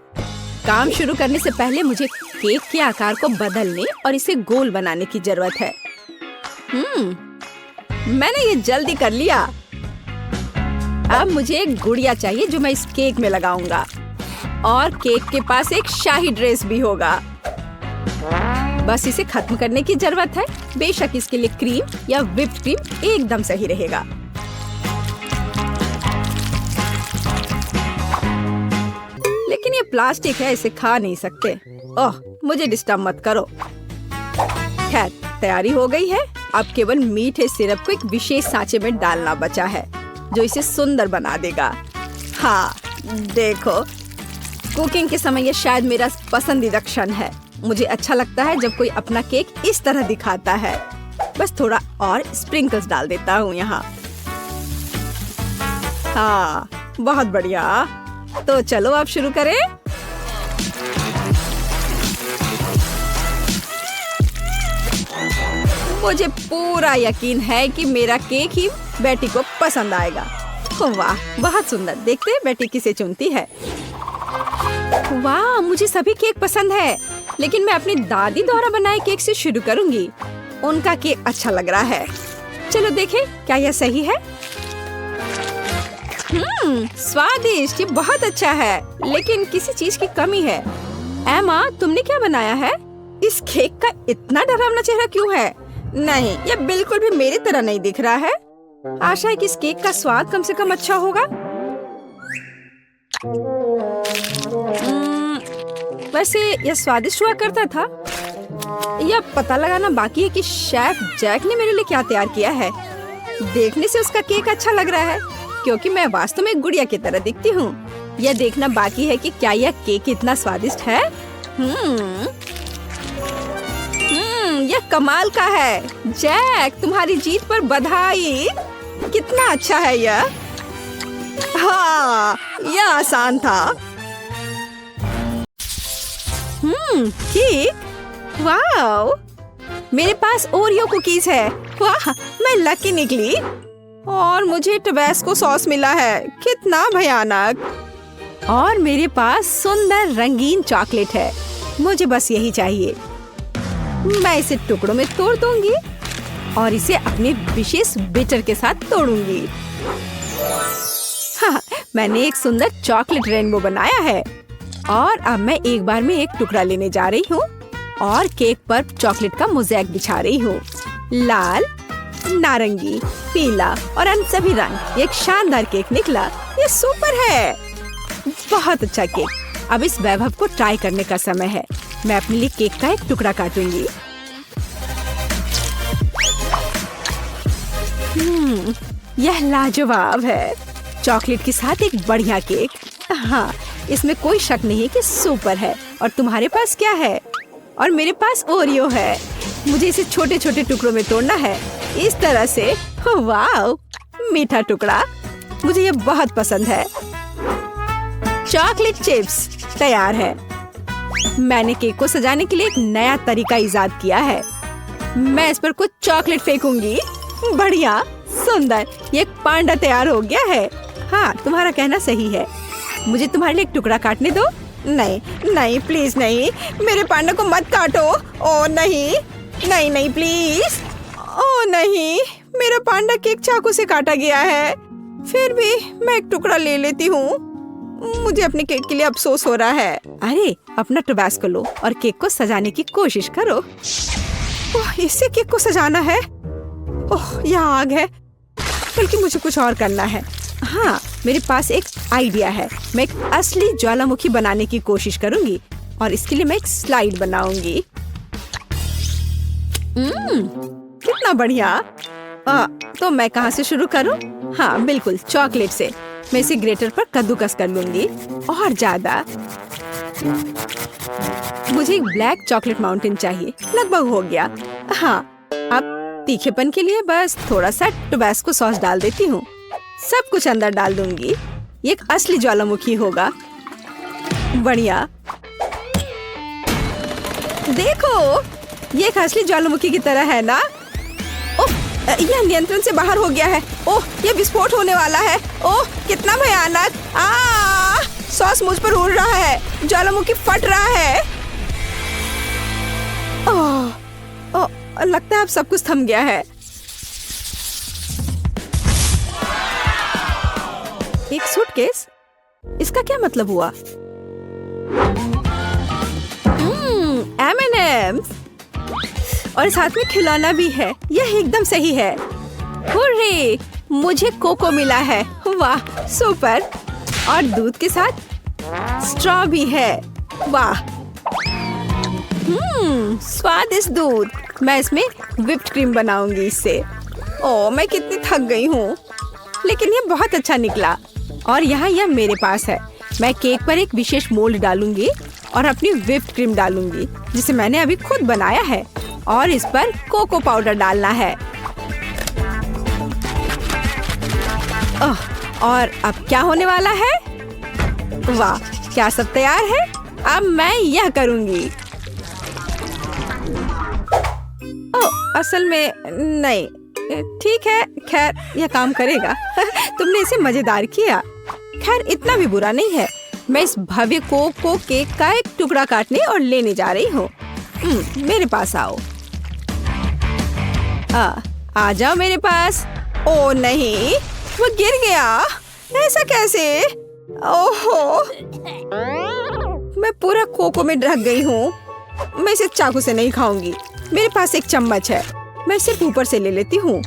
काम शुरू करने से पहले मुझे केक के आकार को बदलने और इसे गोल बनाने की जरूरत है। मैंने ये जल्दी कर लिया। अब मुझे एक गुड़िया चाहिए जो मैं इस केक में लगाऊंगा, और केक के पास एक शाही ड्रेस भी होगा। बस इसे खत्म करने की जरूरत है। बेशक इसके लिए क्रीम या व्हिप्ड क्रीम एकदम सही रहेगा। लेकिन ये प्लास्टिक है, इसे खा नहीं सकते। ओह, मुझे डिस्टर्ब मत करो। खैर, तैयारी हो गई है। अब केवल मीठे सिरप को एक विशेष सांचे में डालना बचा है जो इसे सुंदर बना देगा। हाँ, देखो, कुकिंग के समय ये शायद मेरा पसंदीदा क्षण है। मुझे अच्छा लगता है जब कोई अपना केक इस तरह दिखाता है। बस थोड़ा और स्प्रिंकल्स डाल देता हूँ यहाँ। हाँ, बहुत बढ़िया। तो चलो अब शुरू करें। मुझे पूरा यकीन है कि मेरा केक ही बेटी को पसंद आएगा। वाह, बहुत सुंदर। देखते हैं बेटी किसे चुनती है। वाह, मुझे सभी केक पसंद है, लेकिन मैं अपनी दादी द्वारा बनाए केक से शुरू करूंगी। उनका केक अच्छा लग रहा है। चलो देखें क्या यह सही है। स्वादिष्ट, ये बहुत अच्छा है, लेकिन किसी चीज की कमी है। एमा, तुमने क्या बनाया है? इस केक का इतना डरावना चेहरा क्यों है? नहीं, ये बिल्कुल भी मेरी तरह नहीं दिख रहा है। आशा है कि इस केक का स्वाद कम से कम अच्छा होगा। वैसे यह स्वादिष्ट हुआ करता था। यह पता लगाना बाकी है कि शेफ जैक ने मेरे लिए क्या तैयार किया है। देखने से उसका केक अच्छा लग रहा है, क्योंकि मैं वास्तव में एक गुड़िया की तरह दिखती हूँ। यह देखना बाकी है कि क्या यह केक इतना स्वादिष्ट है। यह कमाल का है। जैक, तुम्हारी जीत पर बधाई। कितना अच्छा है यह। हाँ, यह आसान था। केक, वाओ, मेरे पास ओरियो कुकीज है। वाह, मैं लकी निकली। और मुझे टबैस्को सॉस मिला है। कितना भयानक। और मेरे पास सुंदर रंगीन चॉकलेट है। मुझे बस यही चाहिए। मैं इसे टुकड़ों में तोड़ दूंगी और इसे अपने विशेष बिटर के साथ तोड़ूंगी। हाँ, मैंने एक सुंदर चॉकलेट रेनबो बनाया है। और अब मैं एक बार में एक टुकड़ा लेने जा रही हूँ और केक पर चॉकलेट का मोज़ेक बिछा रही हूँ। लाल, नारंगी, पीला और अन्य सभी रंग। एक शानदार केक निकला। ये सुपर है। बहुत अच्छा केक। अब इस वैभव को ट्राई करने का समय है। मैं अपने लिए केक का एक टुकड़ा काटूंगी। यह लाजवाब है। चॉकलेट के साथ एक बढ़िया केक। हाँ, इसमें कोई शक नहीं कि सुपर है। और तुम्हारे पास क्या है? और मेरे पास ओरियो है। मुझे इसे छोटे छोटे टुकड़ों में तोड़ना है, इस तरह से। वाह, मीठा टुकड़ा। मुझे ये बहुत पसंद है। चॉकलेट चिप्स तैयार है। मैंने केक को सजाने के लिए एक नया तरीका इजाद किया है। मैं इस पर कुछ चॉकलेट फेंकूंगी। बढ़िया, सुंदर। ये एक पांडा तैयार हो गया है। हाँ, तुम्हारा कहना सही है। मुझे तुम्हारे लिए एक टुकड़ा काटने दो। नहीं नहीं, प्लीज नहीं, मेरे पांडा को मत काटो। ओ नहीं नहीं नहीं, प्लीज। ओ नहीं, मेरा पांडा केक चाकू से काटा गया है। फिर भी मैं एक टुकड़ा ले लेती हूँ। मुझे अपने केक के लिए अफसोस हो रहा है। अरे, अपना टबैस्को लो और केक को सजाने की कोशिश करो। ओह, इससे केक को सजाना है। ओह, यहाँ आग है। बल्कि मुझे कुछ और करना है। हाँ, मेरे पास एक आइडिया है। मैं एक असली ज्वालामुखी बनाने की कोशिश करूंगी और इसके लिए मैं एक स्लाइड बनाऊंगी। कितना बढ़िया। तो मैं कहाँ से शुरू करूं? हाँ, बिल्कुल, चॉकलेट से। मैं इसे ग्रेटर पर कद्दूकस कर लूंगी और ज्यादा। मुझे एक ब्लैक चॉकलेट माउंटेन चाहिए। लगभग हो गया। हाँ, अब तीखेपन के लिए बस थोड़ा सा टोबैस्को सॉस डाल देती हूँ। सब कुछ अंदर डाल दूंगी। ये एक असली ज्वालामुखी होगा। बढ़िया। देखो, ये एक असली ज्वालामुखी की तरह है ना? ओह, यह नियंत्रण से बाहर हो गया है। ओह, ये विस्फोट होने वाला है। ओह, कितना भयानक! सॉस मुझ पर उड़ रहा है। ज्वालामुखी फट रहा है। ओह, लगता है अब सब कुछ थम गया है। एक सूटकेस? इसका क्या मतलब हुआ? M&M's और साथ में खिलौना भी है। यह एकदम सही है। हुर्रे! मुझे कोको मिला है। वाह, सुपर! और दूध के साथ स्ट्रॉ भी है। वाह! स्वादिष्ट दूध। मैं इसमें व्हिप्ड क्रीम बनाऊंगी इससे। ओह, मैं कितनी थक गई हूँ, लेकिन ये बहुत अच्छा निकला। और यहाँ यह मेरे पास है। मैं केक पर एक विशेष मोल्ड डालूंगी और अपनी व्हिप्ड क्रीम डालूंगी, जिसे मैंने अभी खुद बनाया है। और इस पर कोको पाउडर डालना है। और अब क्या होने वाला है? वाह, क्या सब तैयार है? अब मैं यह करूंगी। असल में नहीं। ठीक है, खैर यह काम करेगा। तुमने इसे मजेदार किया। खैर, इतना भी बुरा नहीं है। मैं इस भव्य कोको केक का एक टुकड़ा काटने और लेने जा रही हूँ। मेरे पास आओ। आ जाओ मेरे पास। ओ नहीं, वो गिर गया। ऐसा कैसे? ओहो, मैं पूरा कोको में ढक गई हूँ। मैं इसे चाकू से नहीं खाऊंगी। मेरे पास एक चम्मच है। मैं सिर्फ ऊपर से ले लेती हूँ।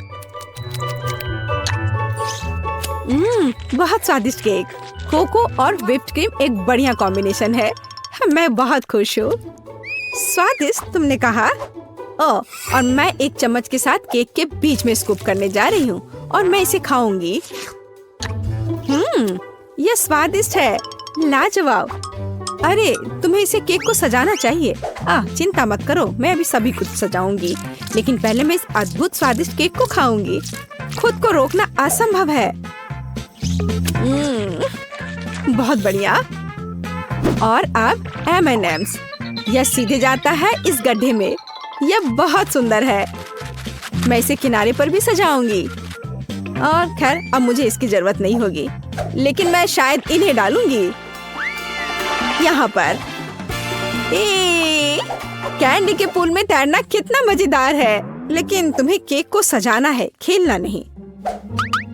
बहुत स्वादिष्ट केक। कोको और व्हिप्ड क्रीम एक बढ़िया कॉम्बिनेशन है। मैं बहुत खुश हूँ। स्वादिष्ट तुमने कहा? और मैं एक चम्मच के साथ केक के बीच में स्कूप करने जा रही हूँ और मैं इसे खाऊंगी। यह स्वादिष्ट है। लाजवाब। अरे, तुम्हें इसे केक को सजाना चाहिए। चिंता मत करो, मैं अभी सभी कुछ सजाऊंगी। लेकिन पहले मैं इस अद्भुत स्वादिष्ट केक को खाऊंगी। खुद को रोकना असंभव है। बहुत बढ़िया। और अब M&M's। यह सीधे जाता है इस गड्ढे में। यह बहुत सुंदर है। मैं इसे किनारे पर भी सजाऊंगी। और खैर, अब मुझे इसकी जरूरत नहीं होगी, लेकिन मैं शायद इन्हें डालूंगी यहाँ पर। कैंडी के पूल में तैरना कितना मजेदार है। लेकिन तुम्हें केक को सजाना है, खेलना नहीं।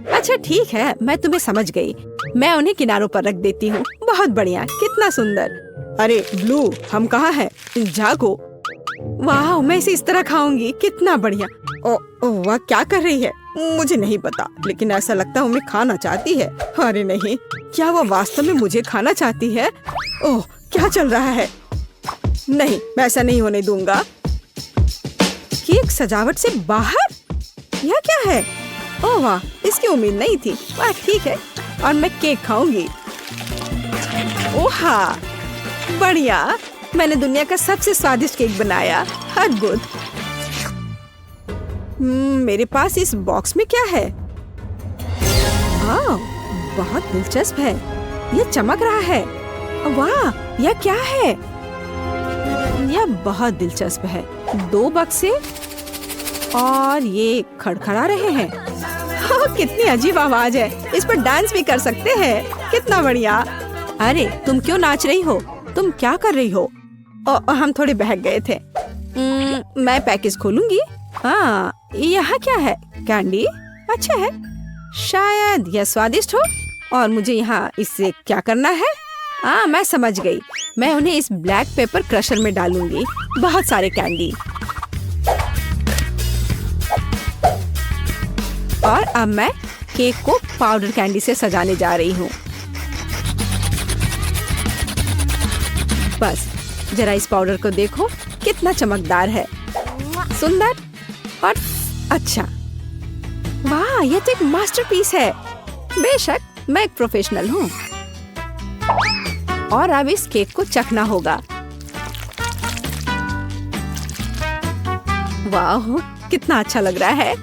अच्छा ठीक है, मैं तुम्हें समझ गई। मैं उन्हें किनारों पर रख देती हूँ। बहुत बढ़िया, कितना सुंदर। अरे ब्लू, हम कहाँ हैं? जागो। वाह, मैं इसे इस तरह खाऊंगी। कितना बढ़िया। वह क्या कर रही है? मुझे नहीं पता, लेकिन ऐसा लगता है वो खाना चाहती है। अरे नहीं, क्या वो वास्तव में मुझे खाना चाहती है? ओह, क्या चल रहा है? नहीं, मैं ऐसा नहीं होने दूंगा। केक सजावट से बाहर? यह क्या है? ओह वाह, इसकी उम्मीद नहीं थी। वाह, ठीक है, और मैं केक खाऊंगी। ओह बढ़िया, मैंने दुनिया का सबसे स्वादिष्ट केक बनाया। अद्भुत। मेरे पास इस बॉक्स में क्या है? बहुत दिलचस्प है। यह चमक रहा है। वाह, यह क्या है? यह बहुत दिलचस्प है। 2 बक्से और ये खड़खड़ा रहे हैं। कितनी अजीब आवाज है। इस पर डांस भी कर सकते हैं। कितना बढ़िया। अरे, तुम क्यों नाच रही हो? तुम क्या कर रही हो? हम थोड़े बहक गए थे। मैं पैकेज खोलूंगी। यहाँ क्या है? कैंडी? अच्छा है। शायद यह स्वादिष्ट हो। और मुझे यहाँ इससे क्या करना है? मैं समझ गई। मैं उन्हें इस ब्लैक पेपर क्रशर में डालूंगी। बहुत सारे कैंडी। और अब मैं केक को पाउडर कैंडी से सजाने जा रही हूँ। बस जरा इस पाउडर को देखो, कितना चमकदार है। सुंदर और अच्छा। वाह, यह तो एक मास्टरपीस है। बेशक, मैं एक प्रोफेशनल हूँ। और अब इस केक को चखना होगा। वाह, कितना अच्छा लग रहा है।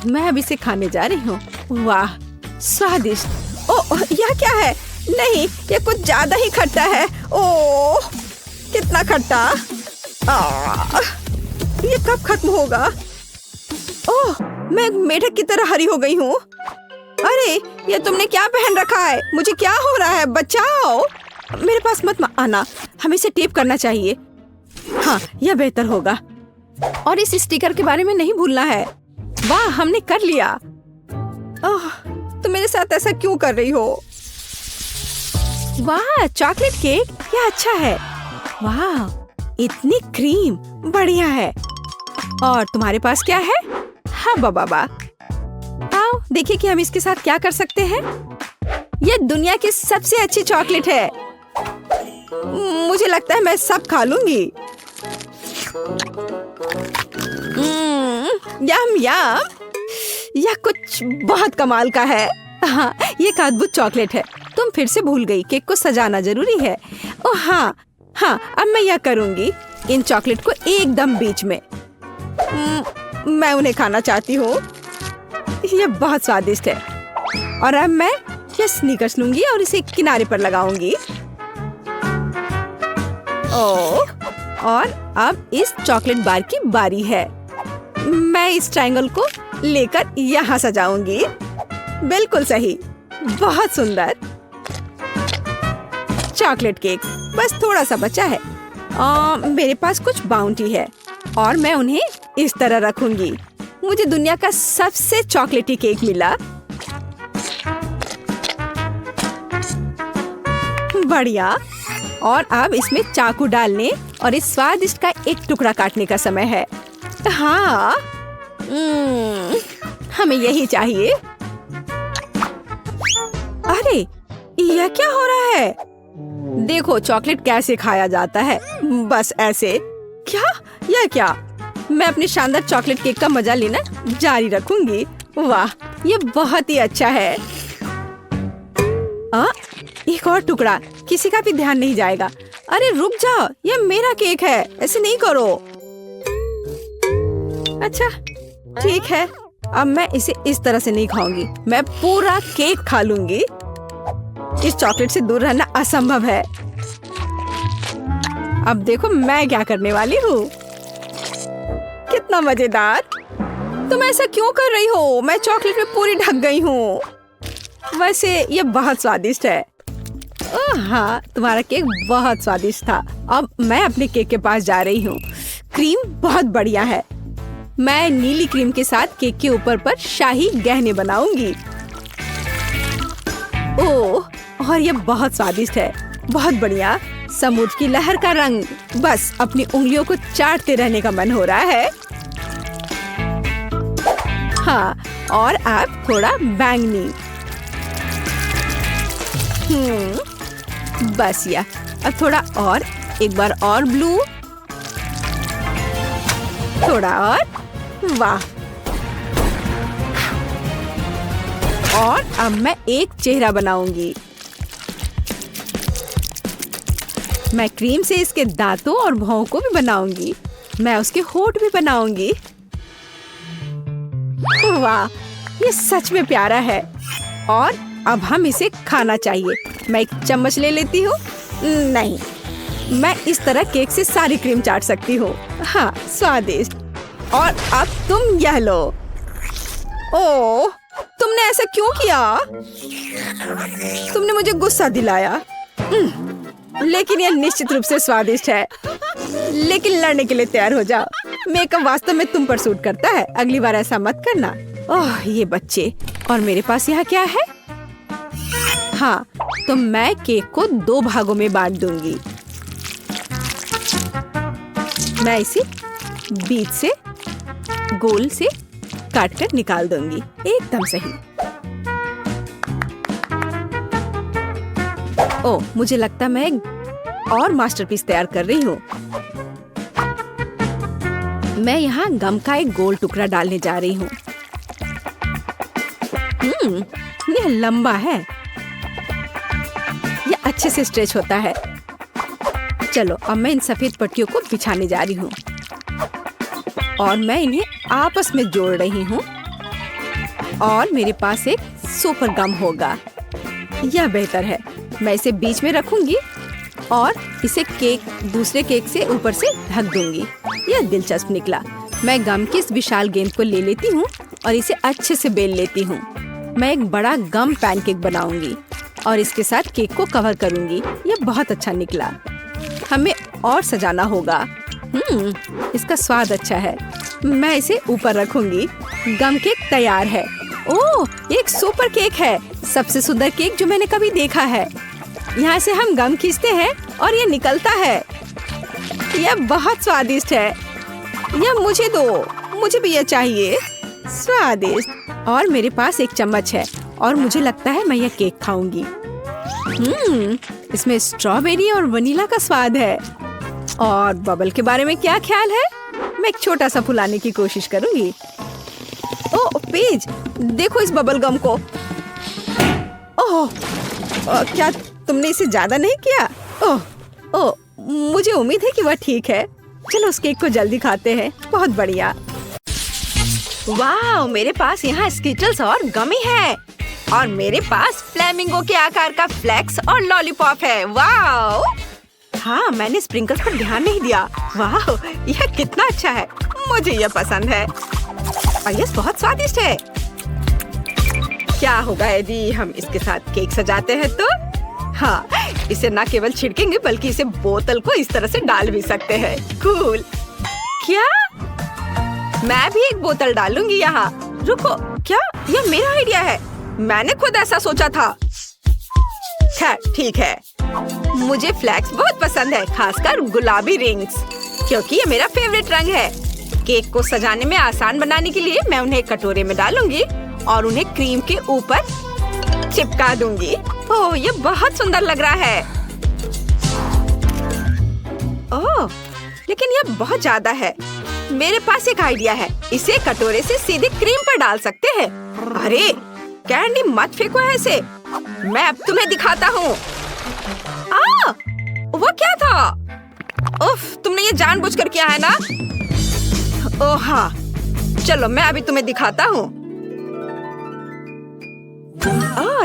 मैं अब इसे खाने जा रही हूँ। वाह, स्वादिष्ट। ओह, यह क्या है? नहीं, ये कुछ ज्यादा ही खट्टा है। ओह, कितना खट्टा। ये कब खत्म होगा? ओह, मैं एक मेढक की तरह हरी हो गई हूँ। अरे, ये तुमने क्या पहन रखा है? मुझे क्या हो रहा है? बचाओ! मेरे पास मत आना, हमें इसे टेप करना चाहिए। हाँ, यह बेहतर होगा। और इस स्टिकर के बारे में नहीं भूलना है। वाह, हमने कर लिया। ओह, तुम मेरे साथ ऐसा क्यों कर रही हो? वाह, चॉकलेट केक, यह अच्छा है। वाह, इतनी क्रीम, बढ़िया है। और तुम्हारे पास क्या है? हाँ बाबा, आओ देखिए कि हम इसके साथ क्या कर सकते हैं। यह दुनिया की सबसे अच्छी चॉकलेट है। मुझे लगता है मैं सब खा लूंगी। यम यम, यह कुछ बहुत कमाल का है। हाँ, ये एक अद्भुत चॉकलेट है। तुम फिर से भूल गई, केक को सजाना जरूरी है। ओह हाँ, अब मैं यह करूंगी, इन चॉकलेट को एकदम बीच में। मैं उन्हें खाना चाहती हूँ। यह बहुत स्वादिष्ट है। और अब मैं यह स्नीकर्स लूंगी और इसे किनारे पर लगाऊंगी। ओह, और अब इस चॉकलेट बार की बारी है। मैं इस ट्रायंगल को लेकर यहाँ सजाऊंगी। बिल्कुल सही, बहुत सुंदर। चॉकलेट केक बस थोड़ा सा बचा है। मेरे पास कुछ बाउंटी है और मैं उन्हें इस तरह रखूंगी। मुझे दुनिया का सबसे चॉकलेटी केक मिला। बढ़िया। और अब इसमें चाकू डालने और इस स्वादिष्ट का एक टुकड़ा काटने का समय है। हाँ, हमें यही चाहिए। अरे, यह क्या हो रहा है? देखो चॉकलेट कैसे खाया जाता है, बस ऐसे। क्या? यह क्या? मैं अपने शानदार चॉकलेट केक का मजा लेना जारी रखूंगी। वाह, ये बहुत ही अच्छा है। एक और टुकड़ा, किसी का भी ध्यान नहीं जाएगा। अरे रुक जाओ, ये मेरा केक है, ऐसे नहीं करो। अच्छा, ठीक है। अब मैं इसे इस तरह से नहीं खाऊंगी, मैं पूरा केक खा लूंगी। इस चॉकलेट से दूर रहना असंभव है। अब देखो मैं क्या करने वाली हूँ। कितना मजेदार। तुम ऐसा क्यों कर रही हो? मैं चॉकलेट में पूरी ढक गई हूँ। वैसे ये बहुत स्वादिष्ट है। हाँ, तुम्हारा केक बहुत स्वादिष्ट था। अब मैं अपने केक के पास जा रही हूँ। क्रीम बहुत बढ़िया है। मैं नीली क्रीम के साथ केक के ऊपर पर शाही गहने बनाऊंगी। ओह, और ये बहुत स्वादिष्ट है। बहुत बढ़िया। समुद्र की लहर का रंग, बस अपनी उंगलियों को चाटते रहने का मन हो रहा है। हाँ, और अब थोड़ा बैंगनी। बस या, अब थोड़ा और, एक बार और ब्लू, थोड़ा और। वाह। और अब मैं एक चेहरा बनाऊंगी। मैं क्रीम से इसके दांतों और भौं को भी बनाऊंगी। मैं उसके होंठ भी बनाऊंगी। वाह, ये सच में प्यारा है। और अब हम इसे खाना चाहिए। मैं एक चम्मच ले लेती हूँ। नहीं, मैं इस तरह केक से सारी क्रीम चाट सकती हूँ। हाँ, स्वादिष्ट। और अब तुम यह लो। ओह, तुमने ऐसा क्यों किया? तुमने मुझे गुस्सा दिलाया। लेकिन यह निश्चित रूप से स्वादिष्ट है। लेकिन लड़ने के लिए तैयार हो जाओ। मेकअप वास्तव में तुम पर सूट करता है। अगली बार ऐसा मत करना। ओह, ये बच्चे। और मेरे पास यहाँ क्या है? हाँ, तो मैं केक को 2 भागों में बांट दूंगी। मैं इसे बीच से गोल से काटकर निकाल दूंगी। एकदम सही। ओह, मुझे लगता मैं एक और मास्टरपीस तैयार कर रही हूँ। मैं यहाँ गम का एक गोल टुकड़ा डालने जा रही हूँ। यह लंबा है। यह अच्छे से स्ट्रेच होता है। चलो अब मैं इन सफेद पट्टियों को बिछाने जा रही हूँ और मैं इन्हें आपस में जोड़ रही हूँ और मेरे पास एक सुपर गम होगा। यह बेहतर है। मैं इसे बीच में रखूंगी और इसे दूसरे केक से ऊपर से ढक दूंगी। यह दिलचस्प निकला। मैं गम की इस विशाल गेंद को ले लेती हूँ और इसे अच्छे से बेल लेती हूँ। मैं एक बड़ा गम पैनकेक बनाऊंगी और इसके साथ केक को कवर करूंगी। यह बहुत अच्छा निकला। हमें और सजाना होगा। इसका स्वाद अच्छा है। मैं इसे ऊपर रखूंगी। गम केक तैयार है। ओह, ये एक सुपर केक है। सबसे सुंदर केक जो मैंने कभी देखा है। यहाँ से हम गम खींचते हैं और ये निकलता है। यह बहुत स्वादिष्ट है। यह मुझे दो, मुझे भी यह चाहिए। स्वादिष्ट। और मेरे पास एक चम्मच है और मुझे लगता है मैं यह केक खाऊंगी। इसमें स्ट्रॉबेरी और वनीला का स्वाद है। और बबल के बारे में क्या ख्याल है? मैं एक छोटा सा फुलाने की कोशिश करूंगी। ओह पेज, देखो इस बबल गम को। ओह, क्या तुमने इसे ज्यादा नहीं किया? ओह, मुझे उम्मीद है कि वह ठीक है। चलो उस केक को जल्दी खाते हैं। बहुत बढ़िया। वाह, मेरे पास यहाँ स्किटल्स और गमी है और मेरे पास फ्लेमिंगो के आकार का फ्लेक्स और लॉलीपॉप है। वाह, हाँ, मैंने स्प्रिंकल्स पर ध्यान नहीं दिया। वाह, यह कितना अच्छा है। मुझे यह पसंद है और यह बहुत स्वादिष्ट है। क्या होगा यदि हम इसके साथ केक सजाते हैं तो? हाँ, इसे न केवल छिड़केंगे बल्कि इसे बोतल को इस तरह से डाल भी सकते हैं। कूल। क्या? मैं भी एक बोतल डालूंगी यहाँ। रुको, क्या यह मेरा आइडिया है? मैंने खुद ऐसा सोचा था। खैर ठीक है। मुझे फ्लैक्स बहुत पसंद है, खासकर गुलाबी रिंग्स, क्योंकि ये मेरा फेवरेट रंग है। केक को सजाने में आसान बनाने के लिए मैं उन्हें एक कटोरे में डालूंगी और उन्हें क्रीम के ऊपर चिपका दूंगी। ओह, ये बहुत सुंदर लग रहा है। ओह, लेकिन यह बहुत ज्यादा है। मेरे पास एक आइडिया है। इसे कटोरे से सीधे क्रीम पर डाल सकते हैं। अरे कैंडी, मत फेंको ऐसे। मैं अब तुम्हें दिखाता हूँ। वो क्या था? उफ, तुमने ये जानबूझकर किया है ना? ओह हाँ, चलो मैं अभी तुम्हें दिखाता हूँ।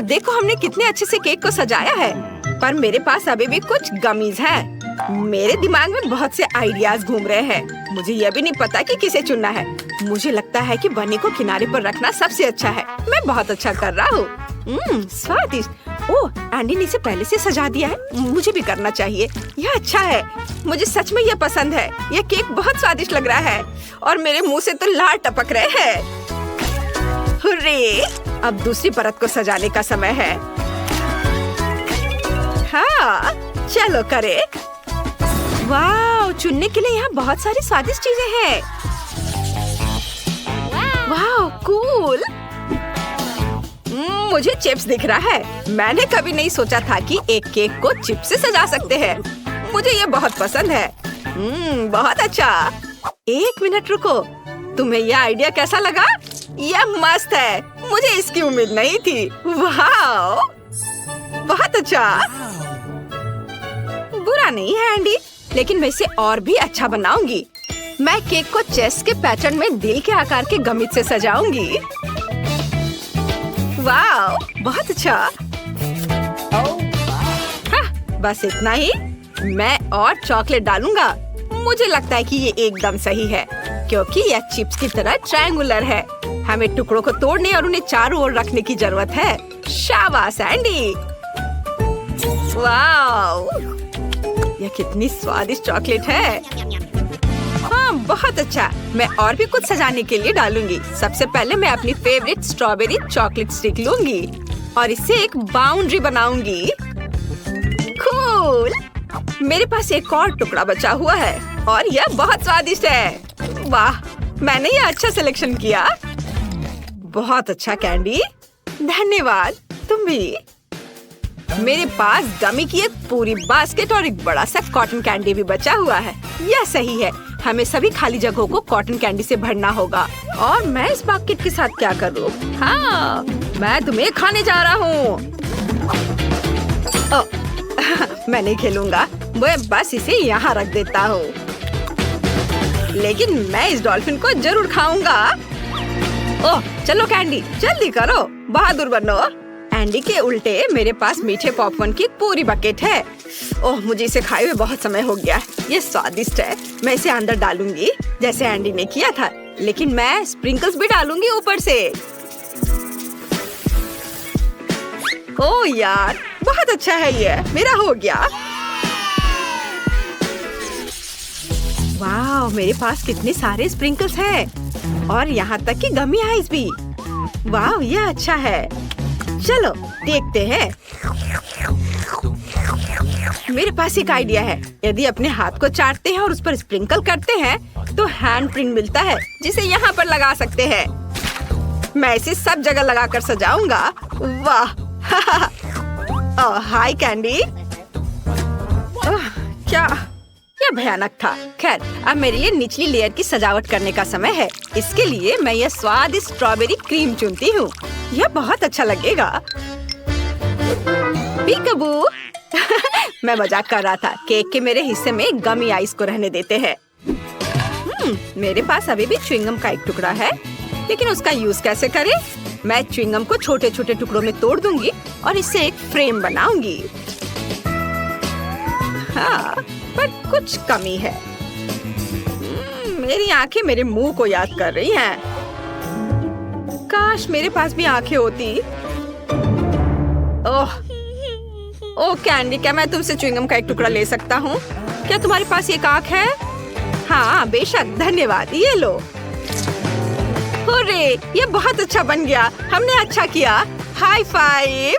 देखो हमने कितने अच्छे से केक को सजाया है। पर मेरे पास अभी भी कुछ गमीज हैं। मेरे दिमाग में बहुत से आइडियाज घूम रहे हैं। मुझे यह भी नहीं पता कि किसे चुनना है। मुझे लगता है कि बनी को किनारे पर रखना सबसे अच्छा है। मैं बहुत अच्छा कर रहा हूँ। स्वादिष्ट। ओह, एंडी ने इसे पहले से सजा दिया है। मुझे भी करना चाहिए। यह अच्छा है। मुझे सच में यह पसंद है। यह केक बहुत स्वादिष्ट लग रहा है और मेरे मुंह से तो लार टपक रहे हैं। हुर्रे! अब दूसरी परत को सजाने का समय है। हाँ, चलो करे। वाह, चुनने के लिए यहाँ बहुत सारी स्वादिष्ट चीजें हैं। वाह, कूल। मुझे चिप्स दिख रहा है। मैंने कभी नहीं सोचा था कि एक केक को चिप्स से सजा सकते हैं। मुझे ये बहुत पसंद है। बहुत अच्छा। एक मिनट रुको, तुम्हें यह आइडिया कैसा लगा? यह मस्त है। मुझे इसकी उम्मीद नहीं थी। वाह, बहुत अच्छा। बुरा नहीं है एंडी, लेकिन मैं इसे और भी अच्छा बनाऊंगी। मैं केक को चेस्ट के पैटर्न में दिल के आकार के गमित से सजाऊंगी। वाह, बहुत अच्छा। हाँ, बस इतना ही। मैं और चॉकलेट डालूंगा। मुझे लगता है कि ये एकदम सही है, क्योंकि यह चिप्स की तरह ट्रायंगुलर है। हमें टुकड़ों को तोड़ने और उन्हें चारों ओर रखने की जरूरत है। शाबाश एंडी। वाह, यह कितनी स्वादिष्ट चॉकलेट है। हाँ, बहुत अच्छा। मैं और भी कुछ सजाने के लिए डालूंगी। सबसे पहले मैं अपनी फेवरेट स्ट्रॉबेरी चॉकलेट स्टिक लूंगी और इससे एक बाउंड्री बनाऊंगी। कूल। मेरे पास एक और टुकड़ा बचा हुआ है और यह बहुत स्वादिष्ट है। वाह, मैंने यह अच्छा सिलेक्शन किया। बहुत अच्छा कैंडी, धन्यवाद। तुम भी। मेरे पास गमी की एक पूरी बास्केट और एक बड़ा सा कॉटन कैंडी भी बचा हुआ है। यह सही है। हमें सभी खाली जगहों को कॉटन कैंडी से भरना होगा। और मैं इस बास्केट के साथ क्या करूँ? हाँ, मैं तुम्हें खाने जा रहा हूँ। मैं नहीं खेलूंगा। मैं बस इसे यहाँ रख देता हूँ, लेकिन मैं इस डॉल्फिन को जरूर खाऊंगा। ओह चलो कैंडी, जल्दी करो, बहादुर बनो। एंडी के उल्टे मेरे पास मीठे पॉपकॉर्न की पूरी बकेट है। ओह मुझे इसे खाए हुए बहुत समय हो गया। ये स्वादिष्ट है। मैं इसे अंदर डालूंगी जैसे एंडी ने किया था, लेकिन मैं स्प्रिंकल्स भी डालूंगी ऊपर से। ओह यार, बहुत अच्छा है ये। मेरा हो गया। वाह, मेरे पास कितने सारे स्प्रिंकल्स हैं और यहाँ तक कि गमी आइस भी। वाह, ये अच्छा है। चलो देखते हैं। मेरे पास एक आइडिया है। यदि अपने हाथ को चाटते हैं और उस पर स्प्रिंकल करते हैं तो हैंड प्रिंट मिलता है, जिसे यहाँ पर लगा सकते हैं। मैं इसे सब जगह लगाकर सजाऊंगा। वाह हाय कैंडी। क्या भयानक था। खैर, अब मेरे लिए निचली लेयर की सजावट करने का समय है। इसके लिए मैं यह स्वादिष्ट स्ट्रॉबेरी क्रीम चुनती हूँ। यह बहुत अच्छा लगेगा। पीकबू मैं मजाक कर रहा था। केक के मेरे हिस्से में गमी आइस को रहने देते हैं। मेरे पास अभी भी च्युइंगम का एक टुकड़ा है, लेकिन उसका यूज कैसे करें? मैं च्युइंगम को छोटे छोटे टुकड़ों में तोड़ दूंगी और इससे एक फ्रेम बनाऊंगी। हाँ, पर कुछ कमी है। मेरी आंखें मेरे मुंह को याद कर रही हैं। काश मेरे पास भी आंखें होती। ओह कैंडी, क्या मैं तुमसे च्युइंगम का एक टुकड़ा ले सकता हूँ? क्या तुम्हारे पास एक आंख है? हाँ बेशक, धन्यवाद। ये लो। हुर्रे, ये बहुत अच्छा बन गया। हमने अच्छा किया। High five.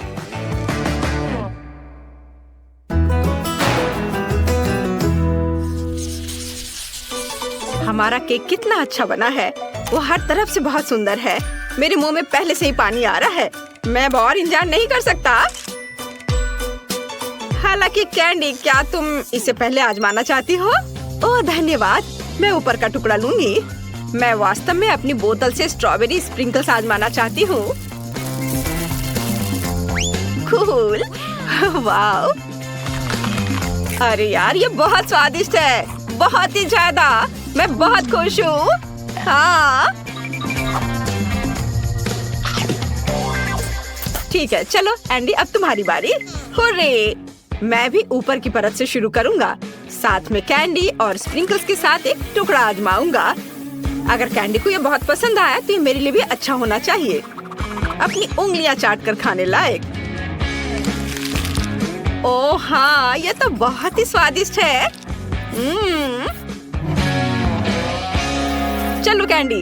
हमारा केक कितना अच्छा बना है। वो हर तरफ से बहुत सुंदर है। मेरे मुंह में पहले से ही पानी आ रहा है। मैं अब और इंतजार नहीं कर सकता। हालांकि कैंडी, क्या तुम इसे पहले आजमाना चाहती हो? ओह धन्यवाद। मैं ऊपर का टुकड़ा लूंगी। मैं वास्तव में अपनी बोतल से स्ट्रॉबेरी स्प्रिंकल्स आजमाना चाहती हूँ। कूल। वाह, अरे यार, ये बहुत स्वादिष्ट है। बहुत ही ज्यादा। मैं बहुत खुश हूँ। हाँ ठीक है, चलो एंडी, अब तुम्हारी बारी। हुर्रे, मैं भी ऊपर की परत से शुरू करूँगा। साथ में कैंडी और स्प्रिंकल्स के साथ एक टुकड़ा आजमाऊंगा। अगर कैंडी को ये बहुत पसंद आया तो ये मेरे लिए भी अच्छा होना चाहिए। अपनी उंगलियां चाट कर खाने लायक। ओह हाँ, ये तो बहुत ही स्वादिष्ट है। चलो कैंडी,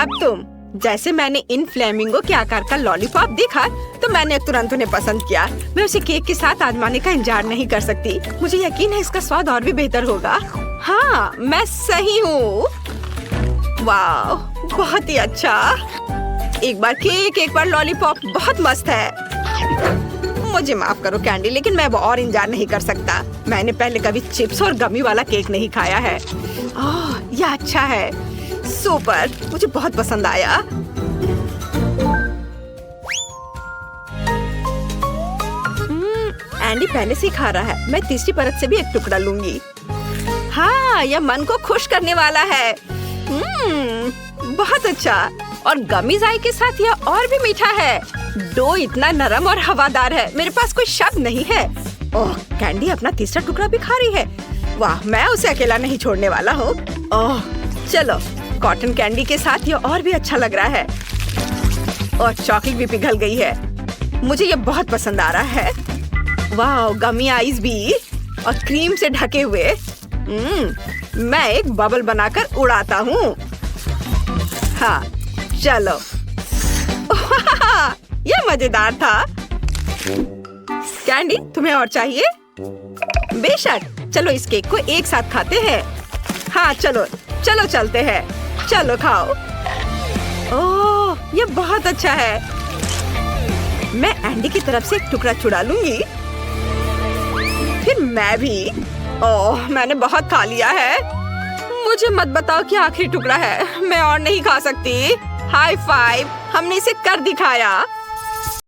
अब तुम। जैसे मैंने इन फ्लेमिंगो के आकार का लॉलीपॉप देखा तो मैंने तुरंत उन्हें पसंद किया। मैं उसे केक के साथ आजमाने का इंतजार नहीं कर सकती। मुझे यकीन है इसका स्वाद और भी बेहतर होगा। हाँ, मैं सही हूँ। वाह, बहुत ही अच्छा। एक बार केक, एक बार लॉलीपॉप। बहुत मस्त है। मुझे माफ करो कैंडी, लेकिन मैं अब और इंतजार नहीं कर सकता। मैंने पहले कभी चिप्स और गमी वाला केक नहीं खाया है। ओह, यह अच्छा है। सुपर, मुझे बहुत पसंद आया। एंडी पहले से ही खा रहा है। मैं तीसरी परत से भी एक टुकड़ा लूंगी। हाँ, यह मन को खुश करने वाला है। बहुत अच्छा। और गमी जाई के साथ यह और भी मीठा है। डो इतना नरम और हवादार है। मेरे पास कोई शब्द नहीं है। ओह, कैंडी अपना तीसरा टुकड़ा भी खा रही है। वाह, मैं उसे अकेला नहीं छोड़ने वाला हूँ। ओह चलो, कॉटन कैंडी के साथ यह और भी अच्छा लग रहा है। और चॉकलेट भी पिघल गई है। मुझे यह बहुत पसंद आ रहा है। वाह, गमी आइस भी और क्रीम से ढके हुए। मैं एक बबल बनाकर उड़ाता हूँ। हाँ चलो। यह मजेदार था। कैंडी, तुम्हें और चाहिए? बेशक, चलो इस केक को एक साथ खाते हैं। हाँ चलो चलो चलते हैं। चलो खाओ। ओह, ये बहुत अच्छा है। मैं एंडी की तरफ से एक टुकड़ा चुरा लूंगी। फिर मैं भी। ओह, मैंने बहुत खा लिया है। मुझे मत बताओ कि आखिरी टुकड़ा है। मैं और नहीं खा सकती। हाई फाइव, हमने इसे कर दिखाया।